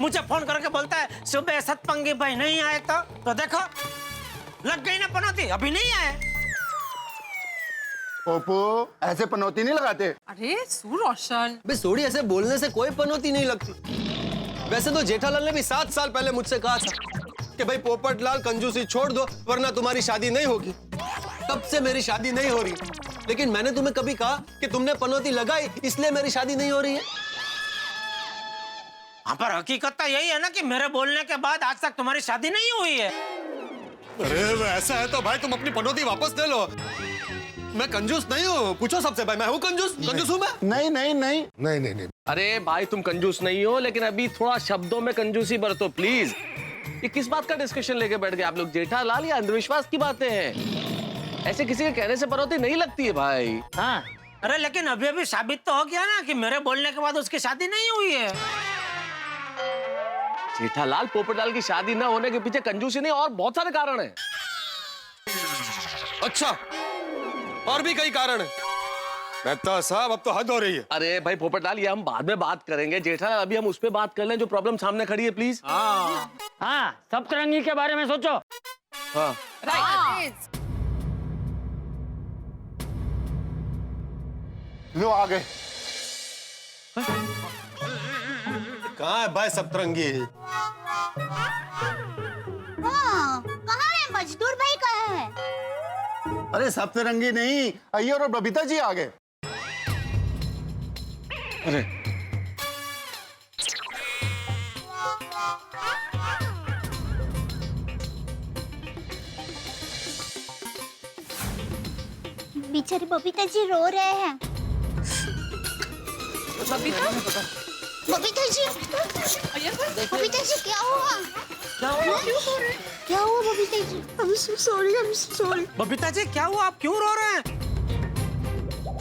मुझे फोन करके बोलता है सुबह सतपंगी भाई नहीं आए, तो देखो लग गई ना पनौती, अभी नहीं आए। पोपू, ऐसे पनौती नहीं लगाते। अरे सुरोशन, बे सोड़ी, ऐसे बोलने से कोई पनौती नहीं लगती। वैसे तो जेठालाल ने भी 7 साल पहले मुझसे कहा था कि भाई पोपटलाल कंजूसी छोड़ दो वरना तुम्हारी शादी नहीं होगी। तब से मेरी शादी नहीं हो रही, लेकिन मैंने तुम्हें कभी कहा कि तुमने पनौती लगाई इसलिए मेरी शादी नहीं हो रही है? हाँ, पर हकीकत तो यही है ना कि मेरे बोलने के बाद आज तक तुम्हारी शादी नहीं हुई है। अरे ऐसा है तो भाई तुम अपनी पनौती वापस ले लो। मैं कंजूस नहीं हूँ, पूछो सबसे भाई, मैं हूँ कंजूस? कंजूस हूँ मैं? नहीं नहीं नहीं नहीं नहीं नहीं। अरे भाई तुम कंजूस नहीं हो, लेकिन अभी थोड़ा शब्दों में कंजूसी बरतो प्लीज। ये किस बात का डिस्कशन लेके बैठ गए आप लोग? जेठालाल, या अंधविश्वास की बातें हैं? ऐसे किसी के कहने से पनौती नहीं लगती है भाई। हाँ, अरे लेकिन अभी अभी साबित तो हो गया ना कि मेरे बोलने के बाद उसकी शादी नहीं हुई है। जेठालाल, पोपटलाल की शादी ना होने के पीछे कंजूसी नहीं और बहुत सारे कारण हैं। अच्छा, और भी कई कारण है। मेहता साहब, अब तो हद हो रही है। अरे भाई पोपटलाल, ये हम बाद में बात करेंगे। जेठालाल, अभी हम उस पे बात कर लें जो प्रॉब्लम सामने खड़ी है, प्लीज। हाँ, सप्तरंगी के बारे में सोचो। हाँ, लो आ गए। कहाँ है भाई सप्तरंगी? हाँ, कहाँ है मजदूर भाई, कहाँ है? अरे सप्तरंगी नहीं, अय्यर और बबीता जी आ गए। अरे बेचारे बबीता जी रो रहे हैं। बबीता बबीता जी, बबीता जी क्या हुआ? क्या हुआ Babita ji? I'm so sorry. Babita ji क्या हुआ, आप क्यों रो रहे हैं?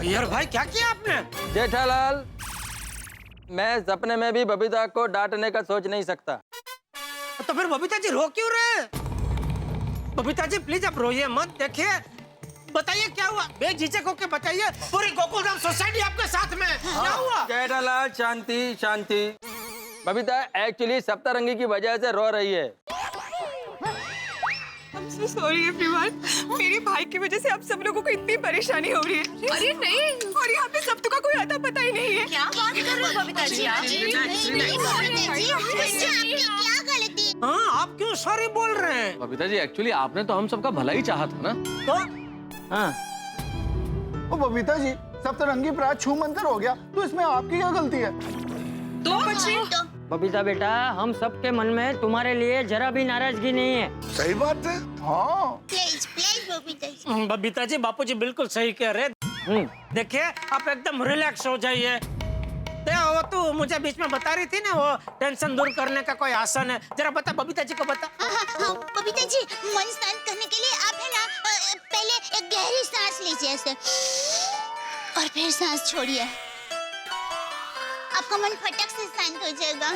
यार भाई, क्या किया आपने? जेठालाल, मैं सपने में भी बबीता को डांटने का सोच नहीं सकता। तो फिर बबीता जी रो क्यों रहे? बबीता जी प्लीज आप रोइए मत। देखिए, बताइए क्या हुआ, बेझिझक होके बताइए। पूरी गोकुलधाम सोसाइटी आपके साथ में है। क्या हुआ? जेठालाल, शांति शांति। बबीता एक्चुअली सप्तरंगी की वजह से रो रही है। I'm so sorry everyone. मेरे भाई की वजह से आप सब लोगों को इतनी परेशानी हो रही है। अरे नहीं, और यहाँ पे सब का कोई आता पता ही नहीं है। क्या बात कर रहे हो बबीता जी आप? क्या गलती? हाँ, आप क्यों सॉरी बोल रहे हैं? बबीता जी, एक्चुअली आपने तो हम सबका भला ही चाहा था ना। तो हाँ, ओ बबीता जी, सप्तरंगी प्रात छू मंतर हो गया, तो इसमें आपकी क्या गलती है? तो बच्ची बबीता बेटा, हम सबके मन में तुम्हारे लिए जरा भी नाराजगी नहीं है। सही बात है। हाँ, प्लीज बबीता जी। बबीता जी, बापूजी बिल्कुल सही कह रहे। देखिए, आप एकदम रिलैक्स हो जाइए। वो तो मुझे बीच में बता रही थी ना, वो टेंशन दूर करने का कोई आसन है। जरा बता बबीता जी को, बता। हाँ, बबीता जी, मन शांत करने के लिए आप है ना, पहले एक गहरी सांस लीजिए ऐसे, और फिर सांस छोड़िए। आपका मन फटक से शांत हो जाएगा।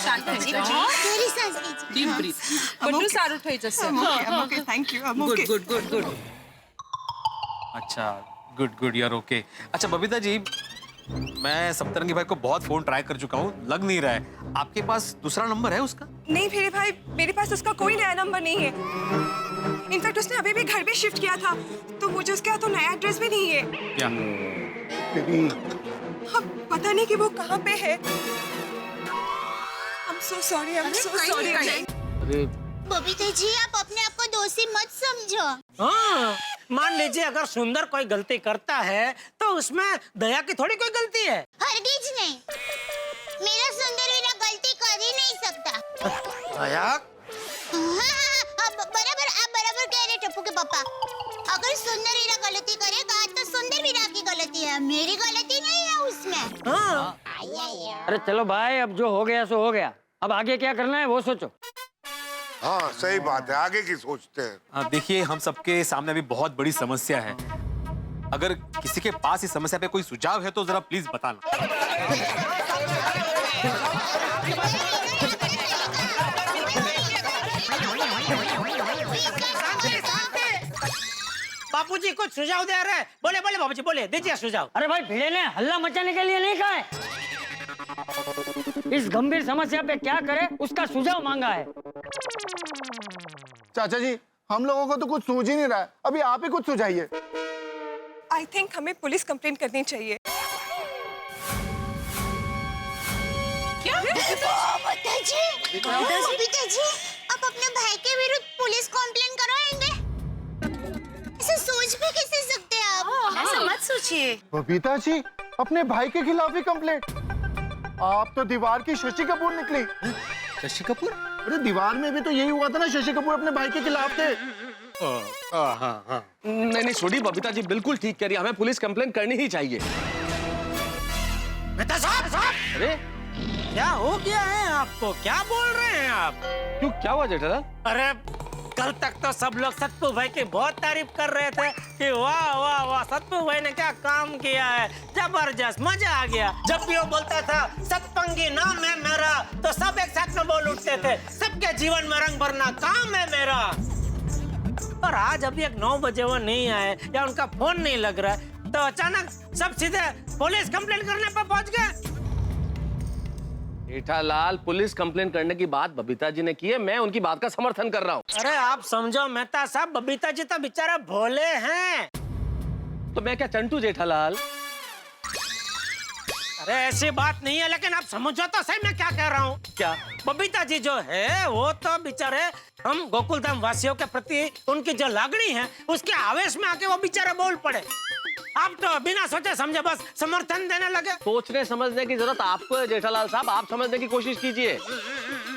शांत हो जाओ। गहरी सांस लीजिए। Deep breath. बड्डू सारू થઈ જશે। Okay, thank you. I'm okay. Good. अच्छा, गुड, यार ओके। अच्छा बबीता जी, मैं सप्तरंगी भाई को बहुत फोन ट्राई कर चुका हूँ, लग नहीं रहा है। आपके पास दूसरा नंबर है उसका? नहीं फिर भाई, मेरे पास उसका कोई नया नंबर नहीं है। इनफैक्ट उसने अभी भी घर भी शिफ्ट किया था, तो मुझे उसके हाथों नया एड्रेस भी नहीं है। क्या? अब पता नहीं कि वो कहाँ पे है। I'm so sorry. अरे बबीता जी, आप अपने आप को दोषी मत समझो। हाँ, मान लीजिए अगर सुंदर कोई गलती करता है तो उसमें दया की थोड़ी कोई गलती है। हरगिज नहीं, मेरा सुंदर वीरा गलती कर ही नहीं सकता। दया? आप बराबर कह रहे टप्पू के पापा। अगर सुंदर वीरा गलती करेगा तो सुंदर वीरा की गलती है, मेरी गलती नहीं है उसमें। हाँ। अरे चलो भाई, अब जो हो गया सो हो गया। अब आगे क्या करना है वो सोचो। हाँ सही बात है, आगे की सोचते हैं। देखिए, हम सबके सामने अभी बहुत बड़ी समस्या है। अगर किसी के पास इस समस्या पे कोई सुझाव है तो जरा प्लीज बताना। बापूजी कुछ सुझाव दे रहे हैं। बोले बाबूजी, बोले, दीजिए सुझाव। अरे भाई, भिड़े ने हल्ला मचाने के लिए नहीं कहा है। इस गंभीर समस्या पे क्या करे उसका सुझाव मांगा है। चाचा जी, हम लोगों को तो कुछ सूझ ही नहीं रहा है, अभी आप ही कुछ सुझाइए। I think हमें पुलिस कंप्लेंट करनी चाहिए। क्या? बबीता जी, आप अपने भाई के विरुद्ध पुलिस कंप्लेंट कराएंगे? ऐसे सोच भी कैसे सकते हैं आप? ऐसा मत सोचिए। बबीता जी, अपने भाई के खिलाफ ही कंप्लेंट? आप तो दीवार की शशि कपूर निकली। शशि कपूर? अरे दीवार में भी तो यही हुआ था ना, शशि कपूर अपने भाई के खिलाफ थे। हाँ। नहीं छोड़ी, बबीता जी बिल्कुल ठीक कह रही है, हमें पुलिस कंप्लेंट करनी ही चाहिए। मेहता साहब, अरे क्या हो गया है आपको? क्या बोल रहे हैं आप? क्यों, क्या हुआ जेठालाल? अरे कल तक तो सब लोग सत्तू भाई की बहुत तारीफ कर रहे थे कि वाह वाह वाह सत्तू भाई ने क्या काम किया है, जबरदस्त, मजा आ गया। जब भी वो बोलता था सतपंगी नाम है मेरा, तो सब एक साथ में बोल उठते थे, सबके जीवन में रंग भरना काम है मेरा। और आज अभी एक 9 बजे वो नहीं आए या उनका फोन नहीं लग रहा है, तो अचानक सब सीधे पुलिस कंप्लेंट करने पर पहुंच गए। जेठालाल, पुलिस कंप्लेन करने की बात बबीता जी ने की है, मैं उनकी बात का समर्थन कर रहा हूँ। अरे आप समझो मेहता साहब, बबीता जी तो बेचारा भोले हैं। तो मैं क्या चंटू जेठालाल? अरे ऐसी बात नहीं है, लेकिन आप समझो तो सही मैं क्या कह रहा हूँ। क्या? बबीता जी जो है वो तो बेचारे हम गोकुलधाम वासियों के प्रति उनकी जो लागणी है उसके आवेश में आके वो बेचारे बोल पड़े। आप तो बिना सोचे समझे बस समर्थन देने लगे। सोचने समझने की जरूरत आपको है जेठालाल साहब, आप समझने की कोशिश कीजिए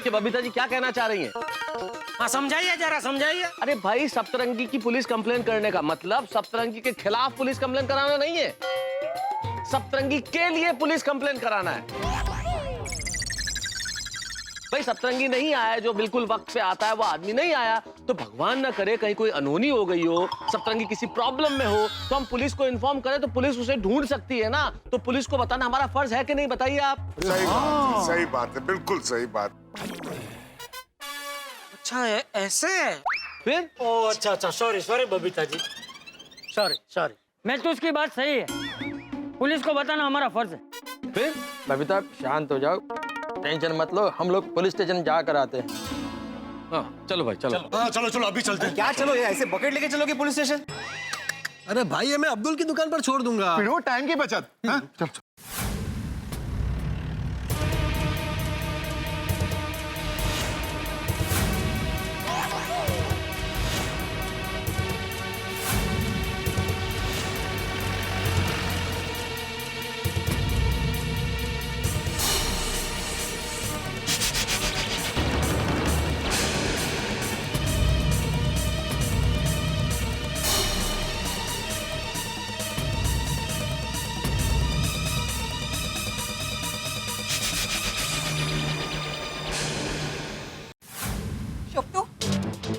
कि बबीता जी क्या कहना चाह रही हैं। हाँ समझाइए, जरा समझाइए। अरे भाई, सप्तरंगी की पुलिस कंप्लेन करने का मतलब सप्तरंगी के खिलाफ पुलिस कंप्लेन कराना नहीं है, सप्तरंगी के लिए पुलिस कंप्लेन कराना है। भाई सप्तरंगी नहीं आया, जो बिल्कुल वक्त पे आता है वो आदमी नहीं आया, तो भगवान ना करे कहीं कोई अनहोनी हो गई हो, सप्तरंगी किसी प्रॉब्लम में हो, तो हम पुलिस को इन्फॉर्म करें तो पुलिस उसे ढूंढ सकती है ना। तो पुलिस को बताना हमारा फर्ज है कि नहीं, बताइए आप। सही बात है, बिल्कुल सही बात। अच्छा ऐसे फिर? ओ अच्छा अच्छा, sorry sorry Babita ji, sorry. मैं तो उसकी बात सही है, पुलिस को बताना हमारा फर्ज है। फिर? बबीता शांत हो जाओ, टेंशन मत लो, हम लोग पुलिस स्टेशन जा कर आते हैं। हाँ चलो भाई चलो। हाँ चलो चलो अभी चलते हैं। क्या चलो, ये ऐसे बकेट लेके चलोगे पुलिस स्टेशन? अरे भाई, ये मैं अब्दुल की दुकान पर छोड़ दूंगा। फिर वो टाइम की बचत। हाँ? चल चल।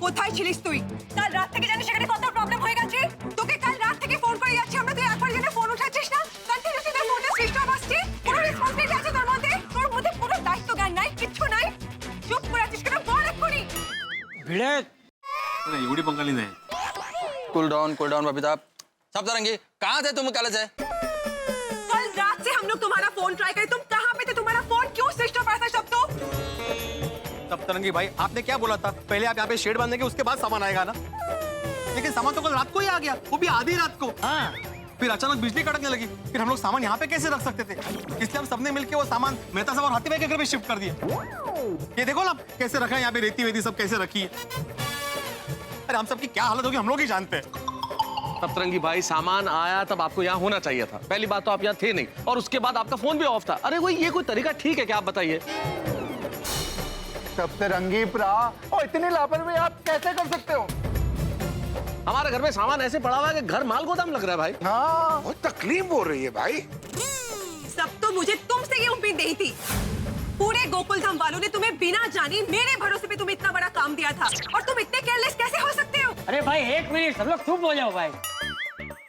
কোথায় ছিলিস তুই? কাল রাত থেকে জানিস এখানে কত প্রবলেম হয়ে গেছে। তোকে কাল রাত থেকে ফোন করে যাচ্ছি আমরা, তুই একবার জেনে ফোন উঠাচ্ছিস না। কন্টিনিউসলি তোর ফোনটা সুইচ অফ আসছে, কোনো রেসপন্সিবিলিটি আছে তোর মধ্যে? তোর মধ্যে কোনো দায়িত্ব জ্ঞান নাই, কিচ্ছু নাই। চুপ করে আছিস কেন? বল এক্ষুনি। भिड़े एवढी पंगाली नाही। Cool down Babita. सप्तरंगी, कहाँ थे तुम कल से? कल रात से हम लोग तुम्हारा फोन ट्राई करे, तुम कहाँ पे थे? तुम्हारा फोन क्यों स्विच ऑफ आया था? सब तो सप्तरंगी भाई, आपने क्या बोला था? पहले आप यहाँ पे शेड बांधेंगे, उसके बाद सामान आएगा ना। लेकिन सामान तो कल रात को ही आ गया, वो भी आधी रात को। हाँ, फिर अचानक बिजली कड़कने लगी, फिर हम लोग सामान यहाँ पे कैसे रख सकते थे? इसलिए हम सबने मिलके वो सामान मेहता साहब और हाथी भाई के घर पे शिफ्ट कर दिया। ये देखो ना कैसे रखा है, यहाँ पे रेती वेती सब कैसे रखी है। अरे हम सबकी क्या हालत होगी हम लोग ही जानते हैं। सप्तरंगी भाई, सामान आया तब आपको यहाँ होना चाहिए था। पहली बात तो आप यहाँ थे नहीं, और उसके बाद आपका फोन भी ऑफ था। अरे कोई ये कोई तरीका ठीक है क्या, आप बताइए। सप्तरंगी प्रा, और इतनी लापरवाही आप कैसे कर सकते हो? हमारे घर में सामान ऐसे पड़ा हुआ है कि घर माल गोदाम लग रहा है भाई। हाँ, बहुत तकलीफ हो रही है भाई। सब तो मुझे तुमसे ये उम्मीद नहीं थी। पूरे गोकुलधाम वालों ने तुम्हें बिना जानी मेरे भरोसे पे तुम्हें इतना बड़ा काम दिया था, और तुम इतने केयरलेस कैसे हो सकते हो? अरे भाई एक मिनट, सब लोग चुप हो जाओ भाई।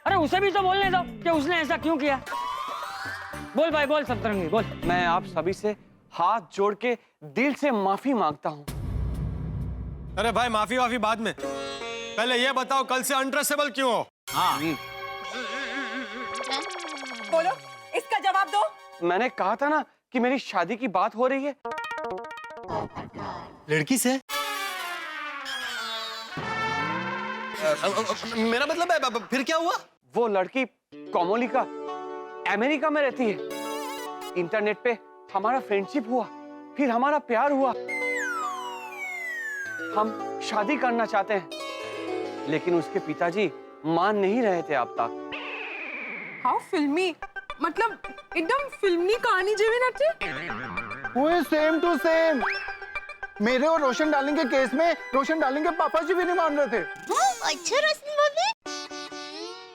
अरे उसे भी तो बोलने दो कि उसने ऐसा क्यों किया। बोल भाई बोल, सप्तरंगी बोल। मैं आप सभी से हाथ जोड़ के दिल से माफी मांगता हूँ। अरे भाई, माफी वाफी बाद में, पहले ये बताओ कल से अनट्रस्टेबल क्यों हो? हाँ बोलो, इसका जवाब दो। मैंने कहा था ना कि मेरी शादी की बात हो रही है। लड़की से? मेरा मतलब है, फिर क्या हुआ? वो लड़की कोमोलिका अमेरिका में रहती है। इंटरनेट पे हमारा फ्रेंडशिप हुआ, फिर हमारा प्यार हुआ। हम शादी करना चाहते हैं, लेकिन उसके पिताजी मान नहीं रहे थे अब तक। हाउ फिल्मी, मतलब एकदम फिल्मी कहानी जेवी नथी। वो सेम टू सेम। मेरे और रोशन डार्लिंग के केस में रोशन डार्लिंग के पापा जी भी नहीं मान रहे थे। अच्छा रोशन भाभी,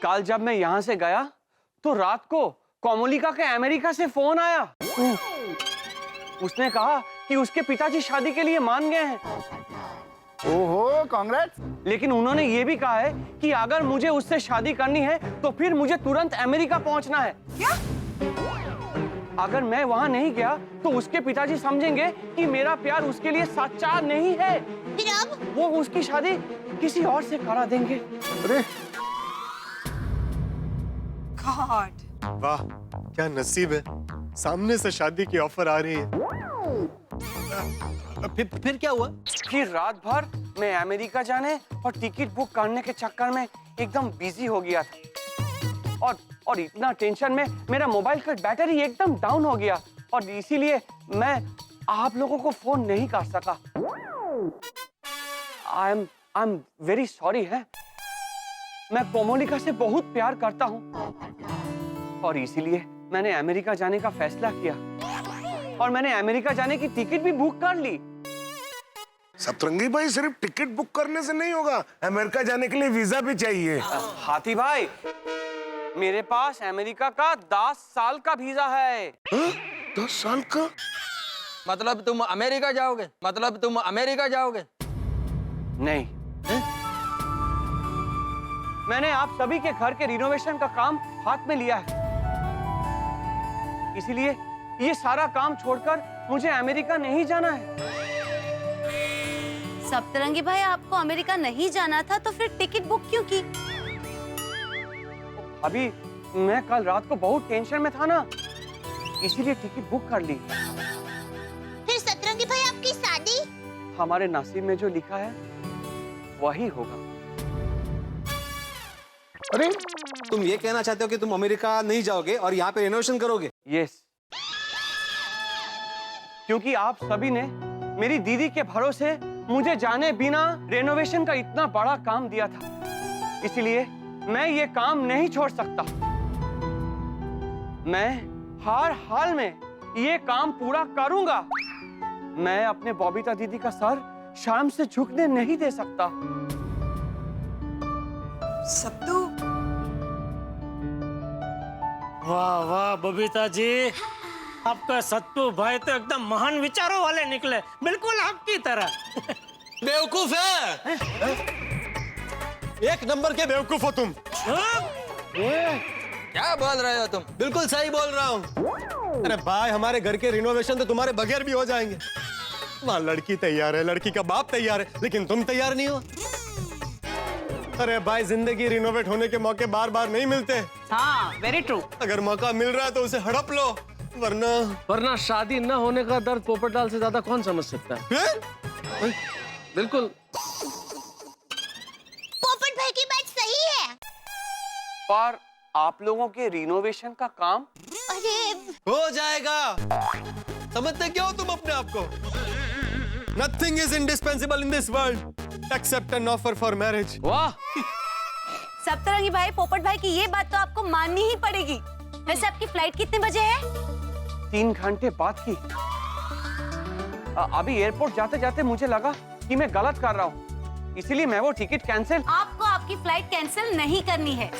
कल जब मैं यहाँ से गया तो रात को कोमोलिका के अमेरिका से फोन आया। उसने कहा कि उसके पिताजी शादी के लिए मान गए हैं। ओहो, कांग्रेट्स। लेकिन उन्होंने ये भी कहा है कि अगर मुझे उससे शादी करनी है तो फिर मुझे तुरंत अमेरिका पहुंचना है। क्या? अगर मैं वहां नहीं गया तो उसके पिताजी समझेंगे कि मेरा प्यार उसके लिए सच्चा नहीं है। फिर अब वो उसकी शादी किसी और से करा देंगे। अरे गॉड। वाह, क्या नसीब है, सामने से शादी की ऑफर आ रही है। फिर क्या हुआ? फिर रात भर मैं अमेरिका जाने और टिकट बुक करने के चक्कर में एकदम बिजी हो गया था और इतना टेंशन में मेरा मोबाइल का बैटरी एकदम डाउन हो गया और इसीलिए मैं आप लोगों को फोन नहीं कर सका। आई एम वेरी सॉरी है। मैं कोमोलिका से बहुत प्यार करता हूँ और इसीलिए मैंने अमेरिका जाने का फैसला किया और मैंने अमेरिका जाने की टिकट भी बुक कर ली। सतरंगी भाई, सिर्फ टिकट बुक करने से नहीं होगा, अमेरिका जाने के लिए वीजा भी चाहिए। हाथी भाई, मेरे पास अमेरिका का 10 साल का वीजा है। 10 साल का? मतलब तुम अमेरिका जाओगे? मतलब तुम अमेरिका जाओगे? नहीं। मैंने आप सभी के घर के रिनोवेशन का काम हाथ में लिया है, इसीलिए ये सारा काम छोड़कर मुझे अमेरिका नहीं जाना है। सप्तरंगी भाई, आपको अमेरिका नहीं जाना था तो फिर टिकट बुक क्यों की? अभी मैं कल रात को बहुत टेंशन में था ना, इसीलिए टिकट बुक कर ली। फिर सतरंगी भाई आपकी शादी? हमारे नसीब में जो लिखा है वही होगा। अरे, तुम ये कहना चाहते हो कि तुम अमेरिका नहीं जाओगे और यहाँ पे रिनोवेशन करोगे? यस, क्योंकि आप सभी ने मेरी दीदी के भरोसे मुझे जाने बिना रेनोवेशन का इतना बड़ा काम दिया था, इसलिए मैं ये काम नहीं छोड़ सकता। मैं हर हाल में ये काम पूरा करूंगा। मैं अपने बॉबिता दीदी का सर शाम से झुकने नहीं दे सकता। सत्तू, वाह वाह बबीता जी, आपका सत्तू भाई तो एकदम महान विचारों वाले निकले, बिल्कुल आपकी तरह। बेवकूफ है, एक नंबर के बेवकूफ हो तुम। क्या बोल रहे हो तुम? बिल्कुल सही बोल रहा हूँ। अरे भाई, हमारे घर के रिनोवेशन तो तुम्हारे बगैर भी हो जाएंगे। वहाँ लड़की तैयार है, लड़की का बाप तैयार है, लेकिन तुम तैयार नहीं हो। अरे भाई, जिंदगी रिनोवेट होने के मौके बार बार नहीं मिलते। हाँ, वेरी ट्रू। अगर मौका मिल रहा है तो उसे हड़प लो, वरना शादी न होने का दर्द पोपट डाल से ज्यादा कौन समझ सकता है? फिर? बिल्कुल। पोपट भाई की बात सही है। पर आप लोगों के रिनोवेशन का काम अरे हो जाएगा। समझते क्या हो तुम अपने आप को? Nothing is indispensable in this world except an offer for marriage. वाह, सप्तरंगी भाई, पोपट भाई की ये बात तो आपको माननी ही पड़ेगी। वैसे आपकी फ्लाइट कितने बजे है? 3 घंटे बाद की। अभी एयरपोर्ट जाते जाते मुझे लगा कि मैं गलत कर रहा हूँ, इसीलिए मैं वो टिकट कैंसिल। आपको आपकी फ्लाइट कैंसिल नहीं करनी है।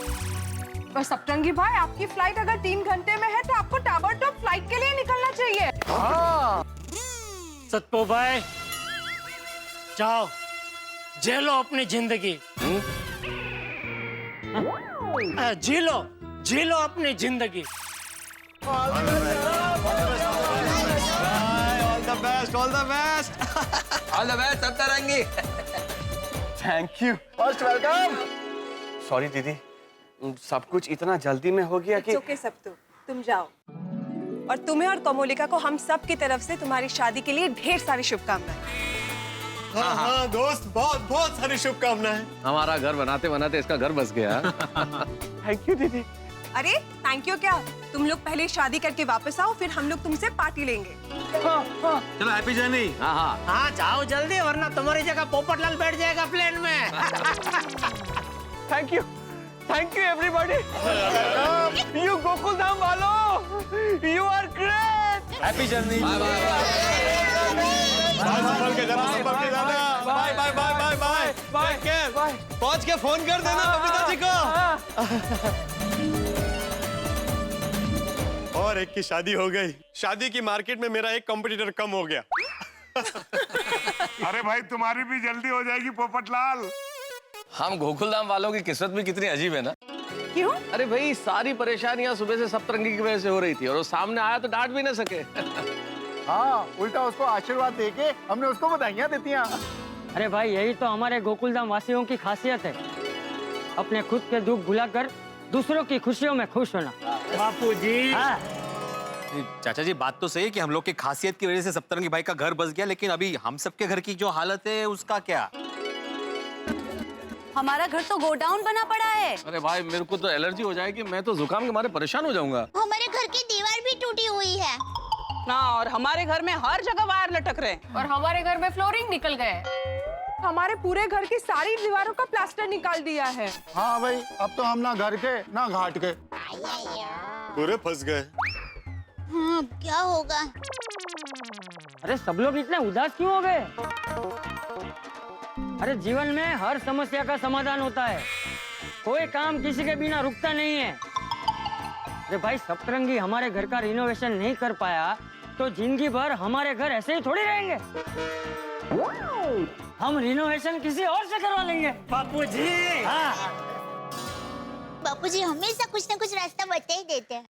पर सप्तरंगी भाई, आपकी फ्लाइट अगर 3 घंटे में है तो आपको ताबड़तोड़ फ्लाइट के लिए निकलना चाहिए। सत्तू भाई, जाओ जी लो अपनी जिंदगी। जी लो अपनी जिंदगी। All the best, all the best. All the best सप्तरंगी। Thank you. Most welcome. Sorry दीदी, सब कुछ इतना जल्दी में हो गया कि ओके सप्तू, तुम जाओ। और तुम्हें और कोमोलिका को हम सब की तरफ से तुम्हारी शादी के लिए ढेर सारी शुभकामनाएं। हाँ हाँ दोस्त, बहुत बहुत सारी शुभकामनाएं। हमारा घर बनाते बनाते इसका घर बस गया। थैंक यू दीदी। अरे थैंक यू क्या, तुम लोग पहले शादी करके वापस आओ, फिर हम लोग तुमसे पार्टी लेंगे। चलो, हैप्पी जर्नी। हाँ हाँ हाँ, जाओ जल्दी, वरना तुम्हारी जगह पोपटलाल बैठ जाएगा प्लेन में। Thank you everybody. You Gokul Dham वालों, you are great. Happy journey. Bye संभल के जाना, संभल के जाना। Bye bye bye bye bye bye care. पहुंच के फोन कर देना बबीता जी को। और एक की शादी हो गई। शादी की मार्केट में मेरा एक कंपटीटर कम हो गया। अरे भाई तुम्हारी भी जल्दी हो जाएगी पोपटलाल। हम गोकुलधाम वालों की किस्मत भी कितनी अजीब है ना। क्यों? अरे भाई सारी परेशानियां सुबह से सप्तरंगी की वजह से हो रही थी और वो सामने आया तो डांट भी ना सके। हाँ, उल्टा उसको आशीर्वाद देके हमने उसको बधाइयाँ देती हैं। अरे भाई यही तो हमारे गोकुलधाम वासियों की खासियत है, अपने खुद के दुख भुलाकर दूसरों की खुशियों में खुश होना। बापूजी। हाँ। चाचा जी बात तो सही है कि हम लोग की खासियत की वजह से सप्तरंगी भाई का घर बस गया, लेकिन अभी हम सबके घर की जो हालत है उसका क्या? हमारा घर तो गोडाउन बना पड़ा है। अरे भाई मेरे को तो एलर्जी हो जाएगी, मैं तो जुकाम के मारे परेशान हो जाऊंगा। हमारे घर की दीवार भी टूटी हुई है ना, और हमारे घर में हर जगह वायर लटक रहे हैं। और हमारे घर में फ्लोरिंग निकल गए। हमारे पूरे घर की सारी दीवारों का प्लास्टर निकाल दिया है। हाँ भाई, अब तो हम ना घर के ना घाट के पूरे फंस गए। हाँ, क्या होगा? अरे सब लोग इतने उदास क्यों हो गए? अरे जीवन में हर समस्या का समाधान होता है, कोई काम किसी के बिना रुकता नहीं है। अरे भाई सप्तरंगी हमारे घर का रिनोवेशन नहीं कर पाया तो जिंदगी भर हमारे घर ऐसे ही थोड़ी रहेंगे। हम रिनोवेशन किसी और से करवा लेंगे। बापूजी। हाँ। बापूजी हमेशा कुछ न कुछ रास्ता बता ही देते हैं।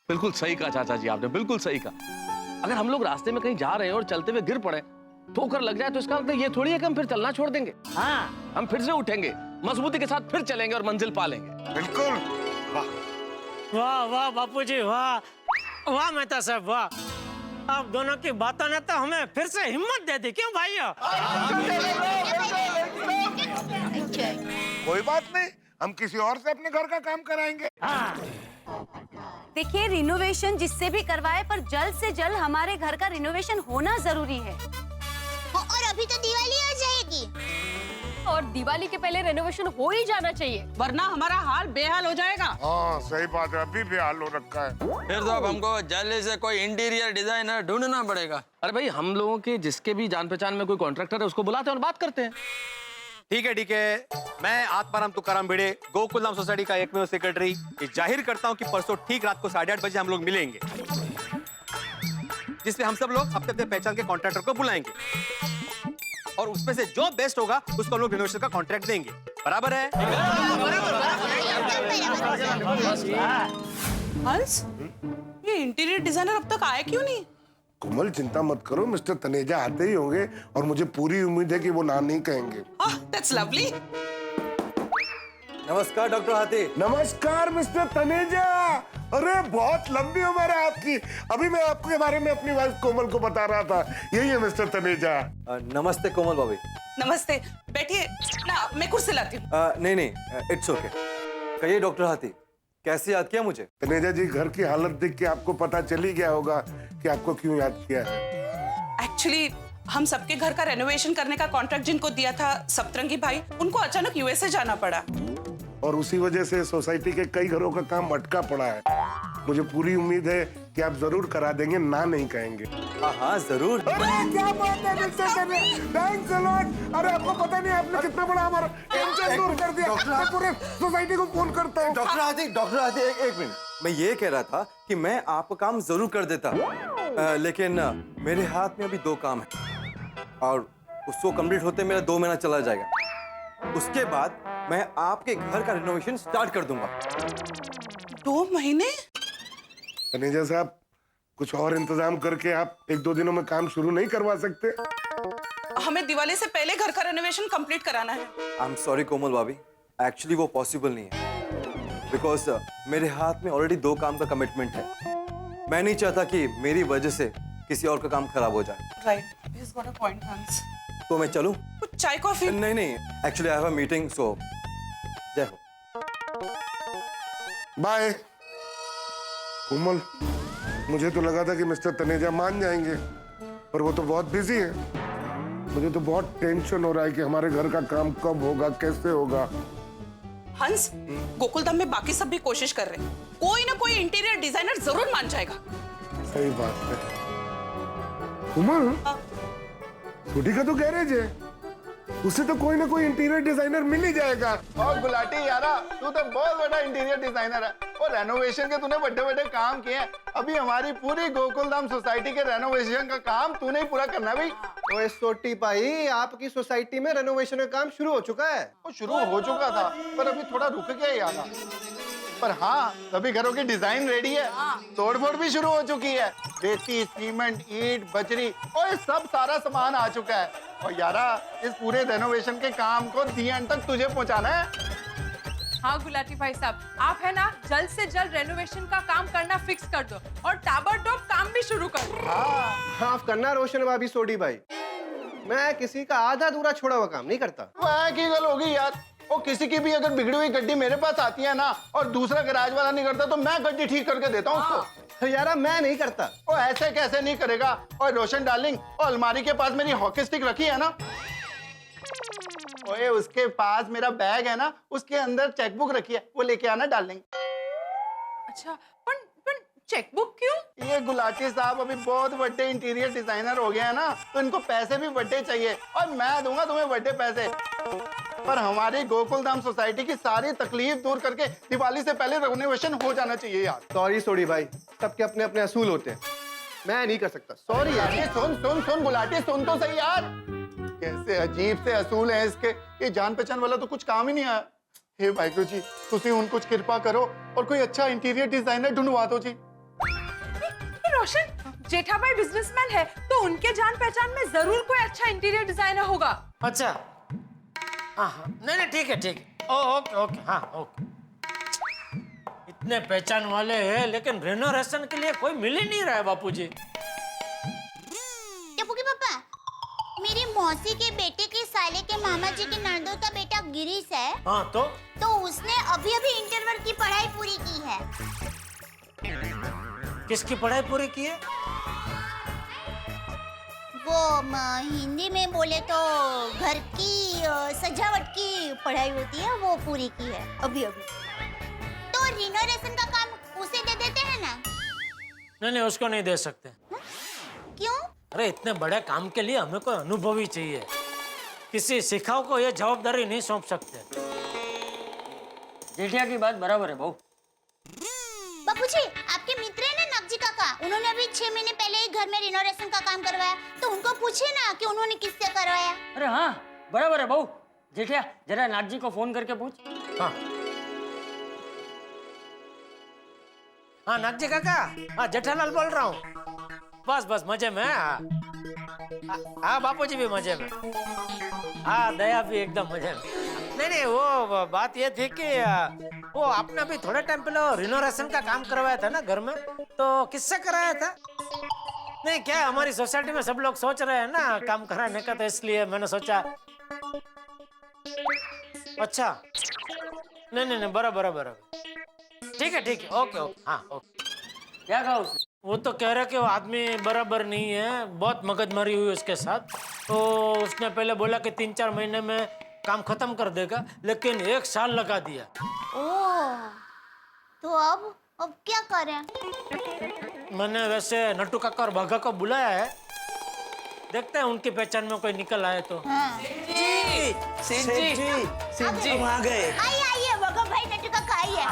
बिल्कुल सही कहा चाचा जी आपने, बिल्कुल सही कहा। अगर हम लोग रास्ते में कहीं जा रहे हैं और चलते हुए गिर पड़े, ठोकर लग जाए तो इसका मतलब ये थोड़ी है कि हम फिर चलना छोड़ देंगे। हाँ। हम फिर से उठेंगे, मजबूती के साथ फिर चलेंगे और मंजिल पा लेंगे। बिल्कुल। वाह वाह बापूजी वाह, वाह मेहता साहब वाह। आप दोनों की बातों ने तो हमें फिर से हिम्मत दे दी, क्यों भाइयों? कोई बात नहीं, हम किसी और से अपने घर का काम कराएंगे। देखिए रिनोवेशन जिससे भी करवाए, पर जल्द से जल्द हमारे घर का रिनोवेशन होना जरूरी है। और अभी तो दिवाली आ जाएगी। और दिवाली के पहले रेनोवेशन हो ही जाना चाहिए, वरना हमारा हाल बेहाल हो जाएगा। हाँ सही बात है, अभी भी हाल हो रखा है। फिर तो अब हमको जल्दी से कोई इंटीरियर डिजाइनर ढूंढना पड़ेगा। अरे भाई हम लोगों के जिसके भी जान पहचान में कोई कॉन्ट्रैक्टर है उसको बुलाते हैं और बात करते हैं। ठीक है, मैं आत्माराम तुकाराम भिड़े, गोकुलधाम सोसाइटी का एकमेव सेक्रेटरी, ये जाहिर करता हूँ कि परसों ठीक रात को 8:30 बजे हम लोग मिलेंगे, जिसमें हम सब लोग अपने अपने पहचान के कॉन्ट्रैक्टर को बुलाएंगे और उसमें से जो बेस्ट होगा उसको हम लोग रिनोवेशन का कॉन्ट्रैक्ट देंगे। बराबर है? हंस, ये इंटीरियर डिजाइनर अब तक आया क्यों नहीं? कोमल चिंता मत करो, मिस्टर तनेजा आते ही होंगे और मुझे पूरी उम्मीद है कि वो ना नहीं कहेंगे। That's lovely. नमस्कार डॉक्टर हाथी। नमस्कार मिस्टर तनेजा। अरे बहुत लंबी उम्र है आपकी। अभी मैं आपके बारे में अपनी वाइफ कोमल को बता रहा था। यही है मिस्टर तनेजा। नमस्ते कोमल भाभी। नमस्ते, बैठिए ना, मैं कुर्सी लाती हूँ। नहीं, इट्स ओके। कहिए डॉक्टर हाथी, कैसे याद किया मुझे? तनेजा जी, घर की हालत देख के आपको पता चल ही गया होगा कि आपको क्यों याद किया है। एक्चुअली हम सबके घर का रेनोवेशन करने का कॉन्ट्रैक्ट जिनको दिया था सप्तरंगी भाई, उनको अचानक यूएसए जाना पड़ा और उसी वजह से सोसाइटी के कई घरों का काम अटका पड़ा है। मुझे पूरी उम्मीद है कि आप जरूर करा देंगे, ना नहीं कहेंगे। हाँ जरूर। अरे क्या बात है mister Taneja, thanks a lot. अरे आपको पता नहीं आपने कितना बड़ा हमारा टेंशन दूर कर दिया। मैं पूरे सोसाइटी को फोन करता हूँ। डॉक्टर हाथी एक मिनट, मैं ये कह रहा था कि मैं आपका काम जरूर कर देता, लेकिन मेरे हाथ में अभी 2 काम है और उसको कंप्लीट होते मेरा 2 महीना चला जाएगा। उसके बाद मैं आपके घर का रिनोवेशन स्टार्ट कर दूंगा। 2 महीने? तनेजा साहब, कुछ और इंतजाम करके आप 1-2 दिनों में काम शुरू नहीं करवा सकते? हमें दिवाली से पहले घर का रेनोवेशन कंप्लीट कराना है। आई एम सॉरी कोमल भाभी, एक्चुअली वो पॉसिबल नहीं है, बिकॉज मेरे हाथ में ऑलरेडी 2 काम का कमिटमेंट है। मैं नहीं चाहता कि मेरी वजह से किसी और का काम खराब हो जाए। Right, he's got a point, हंस। तो मैं चलूं? कुछ चाय कॉफी? नहीं, actually I have a meeting, so जय हो। बाय। कोमल, मुझे तो लगा था कि मिस्टर तनेजा मान जाएंगे, पर वो तो बहुत बिजी है। मुझे तो बहुत टेंशन हो रहा है कि हमारे घर का काम कब होगा, कैसे होगा। हंस, गोकुलधाम में बाकी सब भी कोशिश कर रहे हैं, कोई ना कोई इंटीरियर डिजाइनर जरूर मान जाएगा। सही बात है। कोमल, छोटी का तो गैरेज है, उसे तो कोई ना कोई इंटीरियर डिजाइनर मिल ही जाएगा। और गुलाटी यारा, तू तो बहुत बड़ा इंटीरियर डिजाइनर है और रेनोवेशन के तूने बड़े बड़े काम किए हैं। अभी हमारी पूरी गोकुलधाम सोसाइटी के रेनोवेशन का काम तूने ही पूरा करना है भाई। ओए सोटी भाई, आपकी सोसाइटी में रेनोवेशन का काम शुरू हो चुका है। वो शुरू हो चुका था पर अभी थोड़ा रुक गया यारा। पर हाँ, सभी घरों की डिजाइन रेडी है, तोड़फोड़ भी शुरू हो चुकी है। रेती, सीमेंट, ईंट, बजरी और सब सारा सामान आ चुका है। और यारा, इस पूरे रेनोवेशन के काम को दी एंड तक तुझे पहुंचाना है। हाँ गुलाटी भाई साहब, आप है ना जल्द से जल्द रेनोवेशन का काम करना फिक्स कर दो और ताबड़तोड़ काम भी शुरू कर दो। माफ करना रोशन भाभी, सोडी भाई, मैं किसी का आधा अधूरा छोड़ा हुआ काम नहीं करता। वह की गल होगी यार। और किसी की भी अगर बिगड़ी हुई गड्डी मेरे पास आती है ना और दूसरा गैराज वाला नहीं करता तो मैं गड्डी ठीक करके देता हूँ उसको। यारा मैं नहीं करता। वो ऐसे कैसे नहीं करेगा? और रोशन डार्लिंग, और अलमारी के पास मेरी हॉकी स्टिक रखी है ना, ओए उसके पास मेरा बैग है ना, उसके अंदर चेकबुक रखी है, वो लेके आना डार्लिंग। अच्छा, पर चेकबुक क्यों? ये गुलाटी साहब अभी बहुत बड़े इंटीरियर डिजाइनर हो गए हैं ना, तो इनको पैसे भी बड़े चाहिए और मैं दूंगा तुम्हें बड़े पैसे। पर हमारी गोकुलधाम सोसाइटी की सारी तकलीफ दूर करके दिवाली से पहले रेनोवेशन हो जाना चाहिए यार। सॉरी सोडी भाई, सबके अपने अपने असूल होते हैं, मैं नहीं कर सकता। सॉरी यार। ये सुन गुलाटी, सुन तो सही यार। कैसे अजीब से असूल हैं इसके। ये जान पहचान वाला तो कुछ काम ही नहीं आया। हे वाहिगुरु जी, तुसी उन कुछ कृपा करो और कोई अच्छा इंटीरियर डिजाइनर ढूंढवा दो जी। रोशन, जेठाभाई बिजनेसमैन है तो उनके जान पहचान में जरूर कोई अच्छा इंटीरियर डिजाइनर होगा। अच्छा, हाँ हाँ, नहीं ठीक है ओके ओके, हाँ ओके। इतने पहचान वाले हैं लेकिन रेनोवेशन के लिए कोई मिल ही नहीं रहा है बापूजी। टप्पू के पापा, मेरी मौसी के बेटे के साले के मामा जी के नंदो का बेटा गिरीश है। हाँ तो उसने अभी इंटरवल की पढ़ाई पूरी की है। किसकी पढ़ाई पूरी की है? वो हिंदी में बोले तो घर की सजावट की पढ़ाई होती है, वो पूरी की है अभी। तो रिनोवेशन का काम उसे दे देते हैं ना? नहीं, उसको नहीं दे सकते। क्यों? अरे इतने बड़े काम के लिए हमें कोई अनुभवी चाहिए। किसी सिखाओ को ये जवाबदारी नहीं सौंप सकते। जेठिया की बात बराबर है बहू। बापूजी, आपके मित्र है ना नकजी काका, उन्होंने अभी 6 महीने पहले ही घर में रिनोवेशन का काम करवाया, तो उनको पूछे ना कि उन्होंने किससे करवाया। अरे हाँ, बराबर है बहू। जेठिया, जरा नाथ जी को फोन करके पूछ। हाँ नाथ जी काका, हाँ जेठालाल बोल रहा हूँ। बस मजे में। हाँ बापूजी भी मजे में। हाँ दया भी एकदम मजे में। नहीं, वो बात ये थी कि वो आपने अभी थोड़े टाइम पहले रिनोवेशन का काम करवाया था ना घर में, तो किससे कराया था? नहीं क्या है, हमारी सोसाइटी में सब लोग सोच रहे हैं ना काम कराने का, तो इसलिए मैंने सोचा। अच्छा, नहीं बराबर। ठीक है, ओके, हाँ ओके। क्या कहा उसने? वो तो कह रहा कि वो आदमी बराबर नहीं है, बहुत मगजमारी हुई उसके साथ। तो उसने पहले बोला कि 3-4 महीने में काम खत्म कर देगा, लेकिन 1 साल लगा दिया। ओह, तो अब क्या करें? मैंने वैसे नट्टू काका और भागा को बुलाया है, देखते हैं उनकी पहचान में कोई निकल आए तो। सेठ जी आ गए। आइए भगत भाई, नट्टू काका आइए।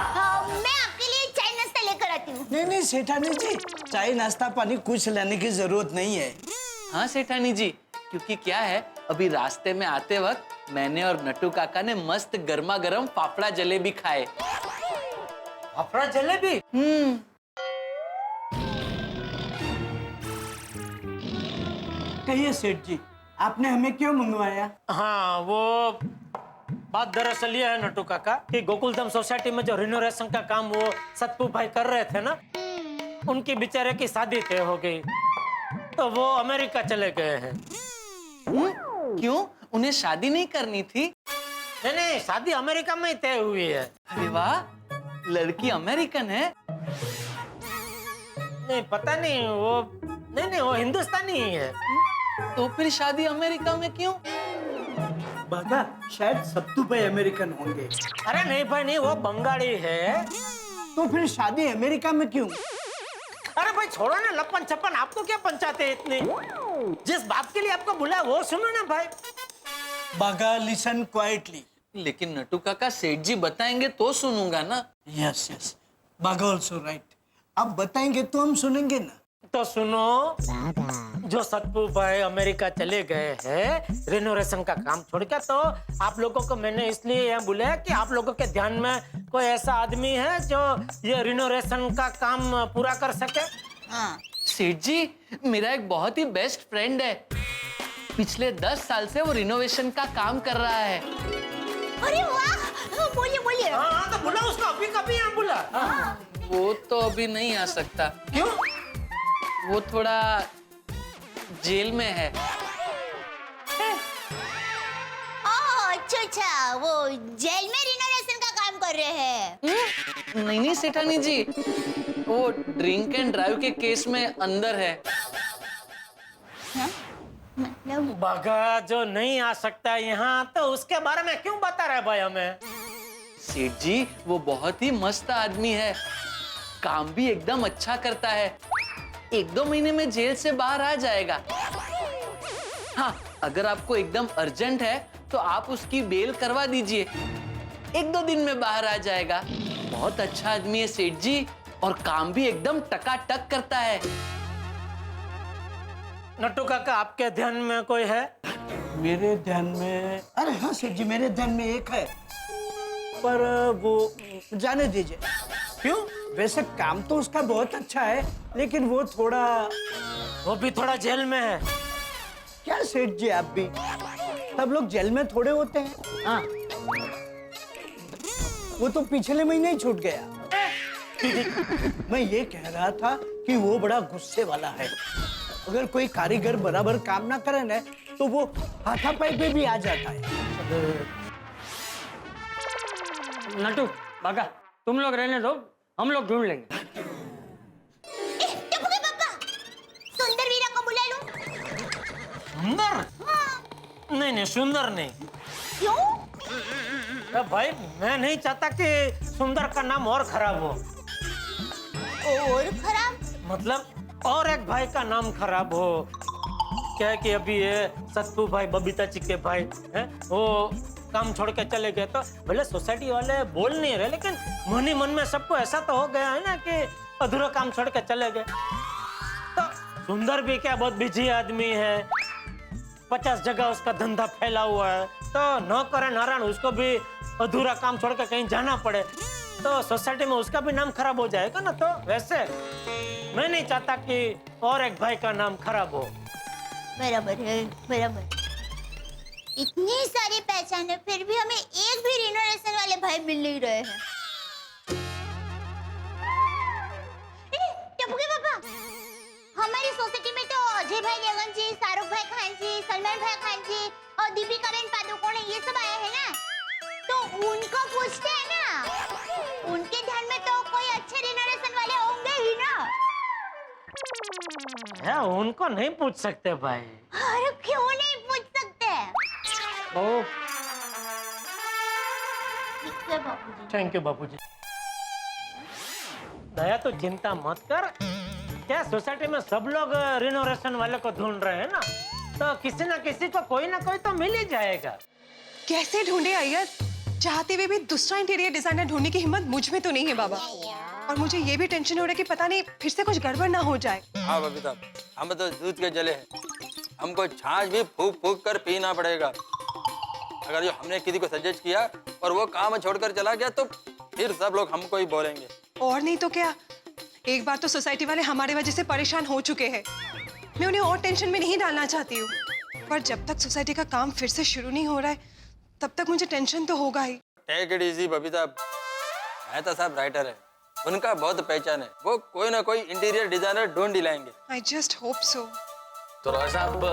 मैं आपके लिए चाय नाश्ता लेकर आती हूँ। नहीं सेठानी जी, चाय नाश्ता पानी कुछ लाने की जरूरत नहीं है। हाँ सेठानी जी, क्योंकि क्या है, अभी रास्ते में आते वक्त मैंने और नट्टू काका ने मस्त गर्मा गर्म फाफड़ा जलेबी खाए। फाफड़ा जलेबी? कहिए सेठ जी, आपने हमें क्यों मंगवाया? हाँ, वो बात दरअसल ये है नट्टू काका कि गोकुलधाम सोसाइटी में जो रिनोवेशन का काम वो सतपू भाई कर रहे थे ना, उनकी बेचारे की शादी तय हो गई, तो वो अमेरिका चले गए हैं। क्यों, उन्हें शादी नहीं करनी थी? नहीं, शादी अमेरिका में ही तय हुई है। अरे वाह, लड़की अमेरिकन है? नहीं पता नहीं, वो हिंदुस्तानी ही है। तो फिर शादी अमेरिका में क्यों? बाबा, शायद सत्तू भाई अमेरिकन होंगे। अरे नहीं भाई नहीं, वो बंगाली है। तो फिर शादी अमेरिका में क्यों? अरे भाई छोड़ो ना लपन छप्पन, आपको क्या पंचायत है इतनी? जिस बात के लिए आपको बुलाया वो सुनो ना भाई। बागा लिसन क्वाइटली। लेकिन नटू काका सेठ जी बताएंगे तो सुनूंगा ना। यस यस, बागा ऑल्सो राइट। अब बताएंगे तो हम सुनेंगे ना। तो सुनो, जो सतपू भाई अमेरिका चले गए हैं रिनोवेशन का काम छोड़ के, तो आप लोगों को मैंने इसलिए यहाँ बुलाया कि आप लोगों के ध्यान में कोई ऐसा आदमी है जो ये रिनोवेशन का काम पूरा कर सके। हाँ। सेठ जी, मेरा एक बहुत ही बेस्ट फ्रेंड है, पिछले 10 साल से वो रिनोवेशन का काम कर रहा है। अरे वाह, बोलिए बोलिए। हाँ, तो बुला उसको, अभी कभी यहाँ बुला। वो तो अभी नहीं आ सकता। क्यों? वो थोड़ा जेल में है। अच्छा, वो जेल में रिनोवेशन का काम कर रहे हैं। नहीं सेठानी जी, वो ड्रिंक एंड ड्राइव के केस में अंदर है। बागा जो नहीं आ सकता यहाँ, तो उसके बारे में क्यों बता रहे भाई हमें? सेठ जी, वो बहुत ही मस्त आदमी है, काम भी एकदम अच्छा करता है, 1-2 महीने में जेल से बाहर आ जाएगा। हाँ, अगर आपको एकदम अर्जेंट है तो आप उसकी बेल करवा दीजिए, 1-2 दिन में बाहर आ जाएगा। बहुत अच्छा आदमी है सेठ जी, और काम भी एकदम टकाटक करता है। नट्टू काका, आपके ध्यान में कोई है? मेरे ध्यान में, अरे हाँ सेठ जी, मेरे ध्यान में एक है, पर वो जाने दीजिए। क्यों? वैसे काम तो उसका बहुत अच्छा है, लेकिन वो भी थोड़ा जेल में है। क्या सेठ जी, आप भी सब लोग जेल में थोड़े होते हैं। हाँ, वो तो पिछले महीने ही छूट गया। मैं ये कह रहा था कि वो बड़ा गुस्से वाला है, अगर कोई कारीगर बराबर काम ना करे ना, तो वो हाथापाई पे भी आ जाता है। नटू, बागा, तुम लोग रहने दो, हम लोग ढूंढ लेंगे। टप्पू के पापा, सुंदर वीरा को बुला लूं? सुंदर? हाँ। नहीं, सुंदर नहीं। क्यों? भाई, मैं नहीं चाहता कि सुंदर का नाम और खराब हो। और खराब? मतलब और एक भाई का नाम खराब हो। क्या है कि अभी ये सतपू भाई, बबीता जी के भाई हैं, वो काम छोड़ के चले गए, तो भले सोसाइटी वाले बोल नहीं रहे, लेकिन मन ही मन में सबको ऐसा तो हो गया है ना कि अधूरा काम छोड़ के चले गए। तो सुंदर भी क्या बहुत बिजी आदमी है, 50 जगह उसका धंधा फैला हुआ है, तो न करे नारायण उसको भी अधूरा काम छोड़ के कहीं जाना पड़े, तो सोसाइटी में उसका भी नाम खराब हो जाएगा ना। तो वैसे मैं नहीं चाहता कि और एक भाई का नाम खराब हो। बराबर है, बराबर। इतनी सारी पहचान है, फिर भी हमें एक भी रिनोवेशन वाले भाई मिल नहीं रहे हैं। टप्पू के पापा, हमारी सोसाइटी में तो अजय भाई देवगन जी, शाहरुख भाई खान जी, सलमान भाई खान जी और दीपिका बेन पादुकोण ये सब आए हैं ना, तो उनको पूछते हैं ना, उनके ध्यान में तो कोई अच्छे रिनोवेशन वाले होंगे ही ना। उनको नहीं पूछ सकते भाई। अरे क्यों नहीं पूछ सकते? थैंक यू बापूजी। दया, तो चिंता मत कर, क्या सोसाइटी में सब लोग रिनोवेशन वाले को ढूंढ रहे हैं ना, तो किसी ना किसी को कोई ना कोई तो मिल ही जाएगा। कैसे ढूंढे अय्यर? चाहते हुए भी दूसरा इंटीरियर डिजाइनर ढूंढने की हिम्मत मुझ में तो नहीं है बाबा, और मुझे ये भी टेंशन हो रहा है कि पता नहीं फिर से कुछ गड़बड़ ना हो जाए। हाँ बबीता, हम तो दूध के जले हैं, हमको छाछ भी फूक फूक कर पीना पड़ेगा। अगर जो हमने किसी को सजेस्ट किया और वो काम छोड़कर चला गया, तो फिर सब लोग हमको ही बोलेंगे। और नहीं तो क्या, एक बार तो सोसाइटी वाले हमारे वजह से परेशान हो चुके हैं, मैं उन्हें और टेंशन में नहीं डालना चाहती हूँ, पर जब तक सोसाइटी का काम फिर से शुरू नहीं हो रहा है, तब तक मुझे टेंशन तो होगा ही। Take it easy Babita, Mehta साहब राइटर है, उनका बहुत पहचान है, वो कोई ना कोई इंटीरियर डिजाइनर ढूंढ ही लाएंगे। I just hope so. तो रॉय साहब,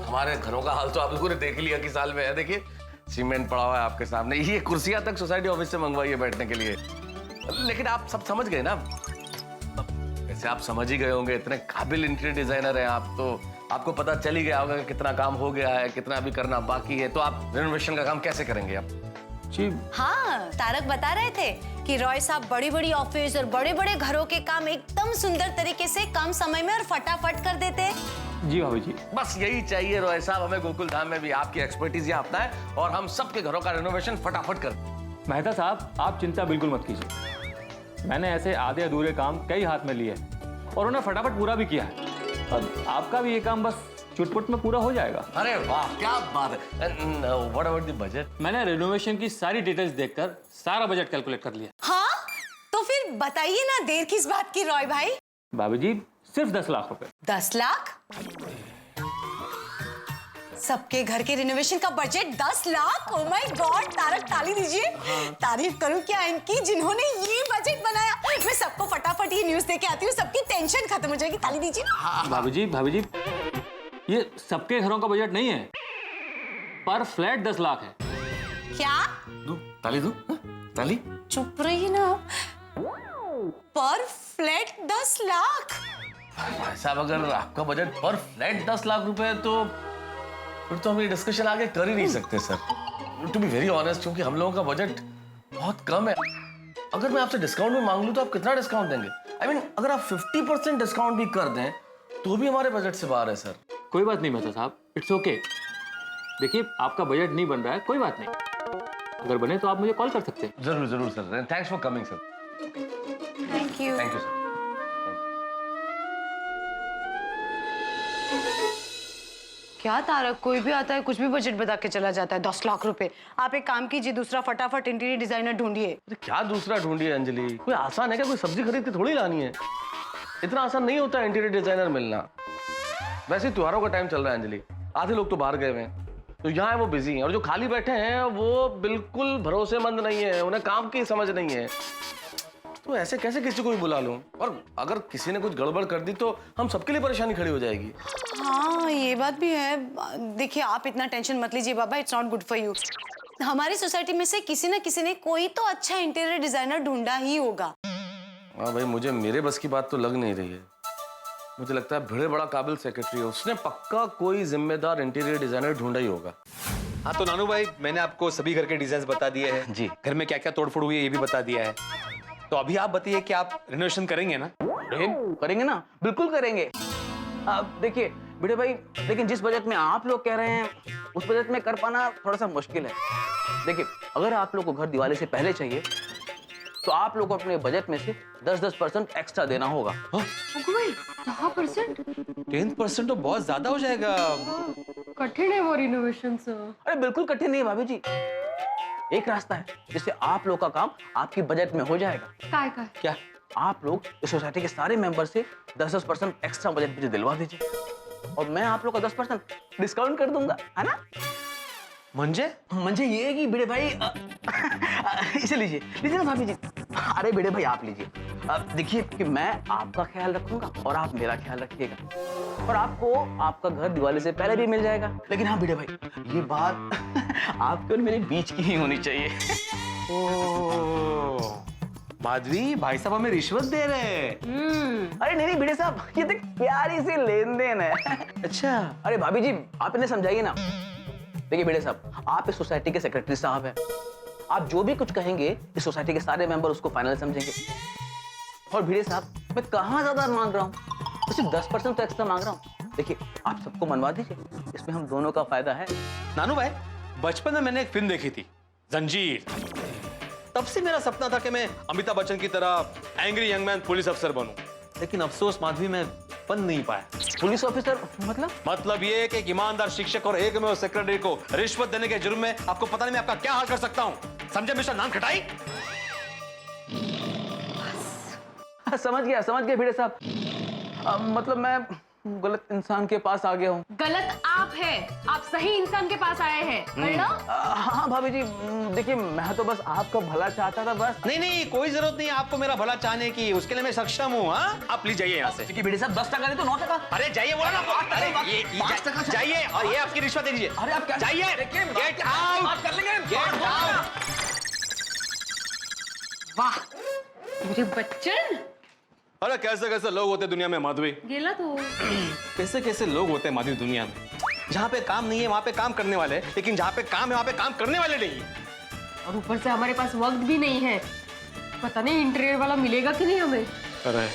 हमारे घरों का हाल तो आप लोगों ने देख लिया कि साल में है। देखिए, सीमेंट पड़ा हुआ है आपके सामने, ये कुर्सियां तक सोसाइटी ऑफिस से मंगवाई है बैठने के लिए। लेकिन आप सब समझ गए ना, वैसे आप समझ ही गए होंगे, इतने काबिल इंटीरियर डिजाइनर हैं आप, तो आपको पता चल ही गया होगा कि कितना काम हो गया है, कितना अभी करना बाकी है। तो आप रिनोवेशन का काम कैसे करेंगे आप? जी हाँ, तारक बता रहे थे कि रॉय साहब बड़ी बड़ी ऑफिस और बड़े बड़े घरों के काम एकदम सुंदर तरीके से कम समय में और फटाफट कर देते हैं। जी भाभी जी। बस यही चाहिए रॉय साहब, हमें गोकुल धाम में भी आपकी एक्सपर्टीज यहाँ अपना है और हम सबके घरों का रिनोवेशन फटाफट कर। मेहता साहब आप चिंता बिल्कुल मत कीजिए, मैंने ऐसे आधे अधूरे काम कई हाथ में लिए और उन्हें फटाफट पूरा भी किया है। और आपका भी ये काम बस चुटपुट में पूरा हो जाएगा। अरे वाह क्या बात है। What about the budget? मैंने रिनोवेशन की सारी डिटेल्स देखकर सारा बजट कैलकुलेट कर लिया। हाँ तो फिर बताइए ना, देर किस बात की रॉय भाई? भाभी जी सिर्फ 10 लाख रुपए। 10 लाख? सबके घर के रिनोवेशन का budget 10 lakh? Oh my god, Tarak ताली दीजिए। तारीफ करूं क्या इनकी जिन्होंने ये बजट बनाया। मैं सबको फटाफट ये न्यूज़ देके आती हूँ, सबकी टेंशन खत्म हो जाएगी। ताली दीजिए। भाभी जी ये सबके घरों का बजट नहीं है, पर फ्लैट 10 लाख है। क्या? ताली दो, ताली। चुप रही ना। पर फ्लैट 10 लाख? भाई साहब अगर आपका बजट पर फ्लैट 10 लाख रुपए है तो फिर तो हम ये डिस्कशन आगे कर ही नहीं सकते sir. To be very honest, क्योंकि हम लोगों का बजट बहुत कम है। अगर मैं आपसे डिस्काउंट भी मांग लूं तो आप कितना डिस्काउंट देंगे? I mean, अगर आप 50% डिस्काउंट भी कर दें तो भी हमारे बजट से बाहर है सर। कोई बात नहीं मेहता साहब, इट्स ओके। देखिए आपका बजट नहीं बन रहा है, कोई बात नहीं, अगर बने तो आप मुझे कॉल कर सकते हैं। जरूर जरूर sir, thanks for coming sir. Thank you. Thank you sir. क्या तारक, कोई भी आता है कुछ भी बजट बता के चला जाता है। 10 लाख रुपए। आप एक काम कीजिए, दूसरा फटाफट इंटीरियर डिजाइनर ढूंढिए। क्या दूसरा ढूंढिए अंजलि? कोई आसान है क्या? कोई सब्जी खरीद के थोड़ी लानी है। इतना आसान नहीं होता इंटीरियर डिजाइनर मिलना। वैसे त्योहारों का टाइम चल रहा है अंजलि, आधे लोग तो बाहर गए हुए हैं, तो यहाँ है वो बिजी हैं, और जो खाली बैठे हैं वो बिल्कुल भरोसेमंद नहीं है, उन्हें काम की समझ नहीं है। तो ऐसे कैसे किसी को भी बुला लूं? और अगर किसी ने कुछ गड़बड़ कर दी तो हम सबके लिए परेशानी खड़ी हो जाएगी। हाँ ये बात भी है। देखिए आप इतना टेंशन मत लीजिए बाबा, it's not good for you. हमारी सोसाइटी में से किसी न किसी ने कोई तो अच्छा इंटीरियर डिजाइनर ढूंढा ही होगा। हाँ भाई, मुझे मेरे बस की बात तो लग नहीं रही है। मुझे लगता है भिड़े बड़ा काबिल सेक्रेटरी है, उसने पक्का कोई जिम्मेदार इंटीरियर डिजाइनर ढूंढा ही होगा। हाँ तो नानू भाई, मैंने आपको सभी घर के डिजाइन बता दिए हैं जी, घर में क्या क्या तोड़फोड़ हुई है ये भी बता दिया है। तो अभी आप बताइए कि आप रिनोवेशन करेंगे ना? करेंगे ना, बिल्कुल करेंगे। देखिए भिड़े भाई, लेकिन जिस बजट में आप लोग कह रहे हैं उस बजट में कर पाना थोड़ा सा मुश्किल है। देखिए अगर आप लोग को घर दिवाली से पहले चाहिए तो आप लोग को अपने बजट में से 10% एक्स्ट्रा देना होगा। 10% तो बहुत ज्यादा हो जाएगा। कठिन है वो रिनोवेशन सर। अरे बिल्कुल कठिन नहीं है भाभी जी, एक रास्ता है जिससे आप लोग का काम आपकी बजट में हो जाएगा। क्या? आप लोग इस सोसाइटी के सारे मेंबर से 10% एक्स्ट्रा बजट मुझे दिलवा दीजिए और मैं आप लोग का 10% डिस्काउंट कर दूंगा, है ना? मंजे ये है कि भिड़े भाई इसे लीजिए ना भाभी जी। अरे भिड़े भाई आप लीजिए। देखिए कि मैं आपका ख्याल रखूंगा और आप मेरा ख्याल रखिएगा, और आपको आपका घर दिवाली से पहले भी मिल जाएगा। लेकिन हाँ भिड़े भाई, ये बात आपके और मेरे बीच की ही होनी चाहिए। माधवी, भाई साहब हमें रिश्वत दे रहे हैं। अरे नहीं भिड़े साहब, ये तो प्यारी सी लेन देन है। अच्छा। अरे भाभी जी आप इन्हें समझाइए ना। देखिए भिड़े साहब, आप इस सोसाइटी के सेक्रेटरी साहब हैं, आप जो भी कुछ कहेंगे इस सोसाइटी के सारे मेंबर उसको फाइनल समझेंगे। और भिड़े साहब, मैं कहाँ ज्यादा मांग रहा हूँ, तो सिर्फ 10% तो एक्स्ट्रा मांग रहा हूँ। देखिए आप सबको मनवा दीजिए, इसमें हम दोनों का फायदा है। नानू भाई, बचपन में मैंने एक फिल्म देखी थी, जंजीर। तब से मेरा सपना था कि मैं अमिताभ बच्चन की तरह एंग्री यंग मैन पुलिस अफसर बनूं, लेकिन अफसोस माधवी मैं बन नहीं पाया। पुलिस ऑफिसर मतलब ये कि एक ईमानदार शिक्षक और एक में सेक्रेटरी को रिश्वत देने के जुर्म में आपको पता नहीं मैं आपका क्या हाल कर सकता हूं। समझे मिस्टर नान खटाई? समझ गया भिड़े साहब। मतलब मैं गलत इंसान के पास आ गया हूँ। गलत आप है, आप सही इंसान के पास आए हैं, है ना? हाँ भाभी जी, देखिए मैं तो बस आपका भला चाहता था बस। नहीं, कोई जरूरत नहीं है आपको मेरा भला चाहने की, उसके लिए मैं सक्षम हूँ। आप प्लीज जाइए यहाँ से। देखिए भिड़े साहब, 10% नहीं तो 9%। अरे जाइए, बोला ना। अरे जाइए, और ये आपकी रिश्वत दे दीजिए। अरे आप क्या जाइए, गेट आउट कर लेंगे। Get out. वाह मेरे बच्चन। अरे कैसे कैसे लोग होते दुनिया में माधवी। गेला तो कैसे कैसे लोग होते हैं माधवी दुनिया में। जहाँ पे काम नहीं है वहाँ पे काम करने वाले, लेकिन जहाँ पे काम है वहाँ पे काम करने वाले नहीं है। और ऊपर से हमारे पास वक्त भी नहीं है, पता नहीं इंटीरियर वाला मिलेगा कि नहीं हमें। अरे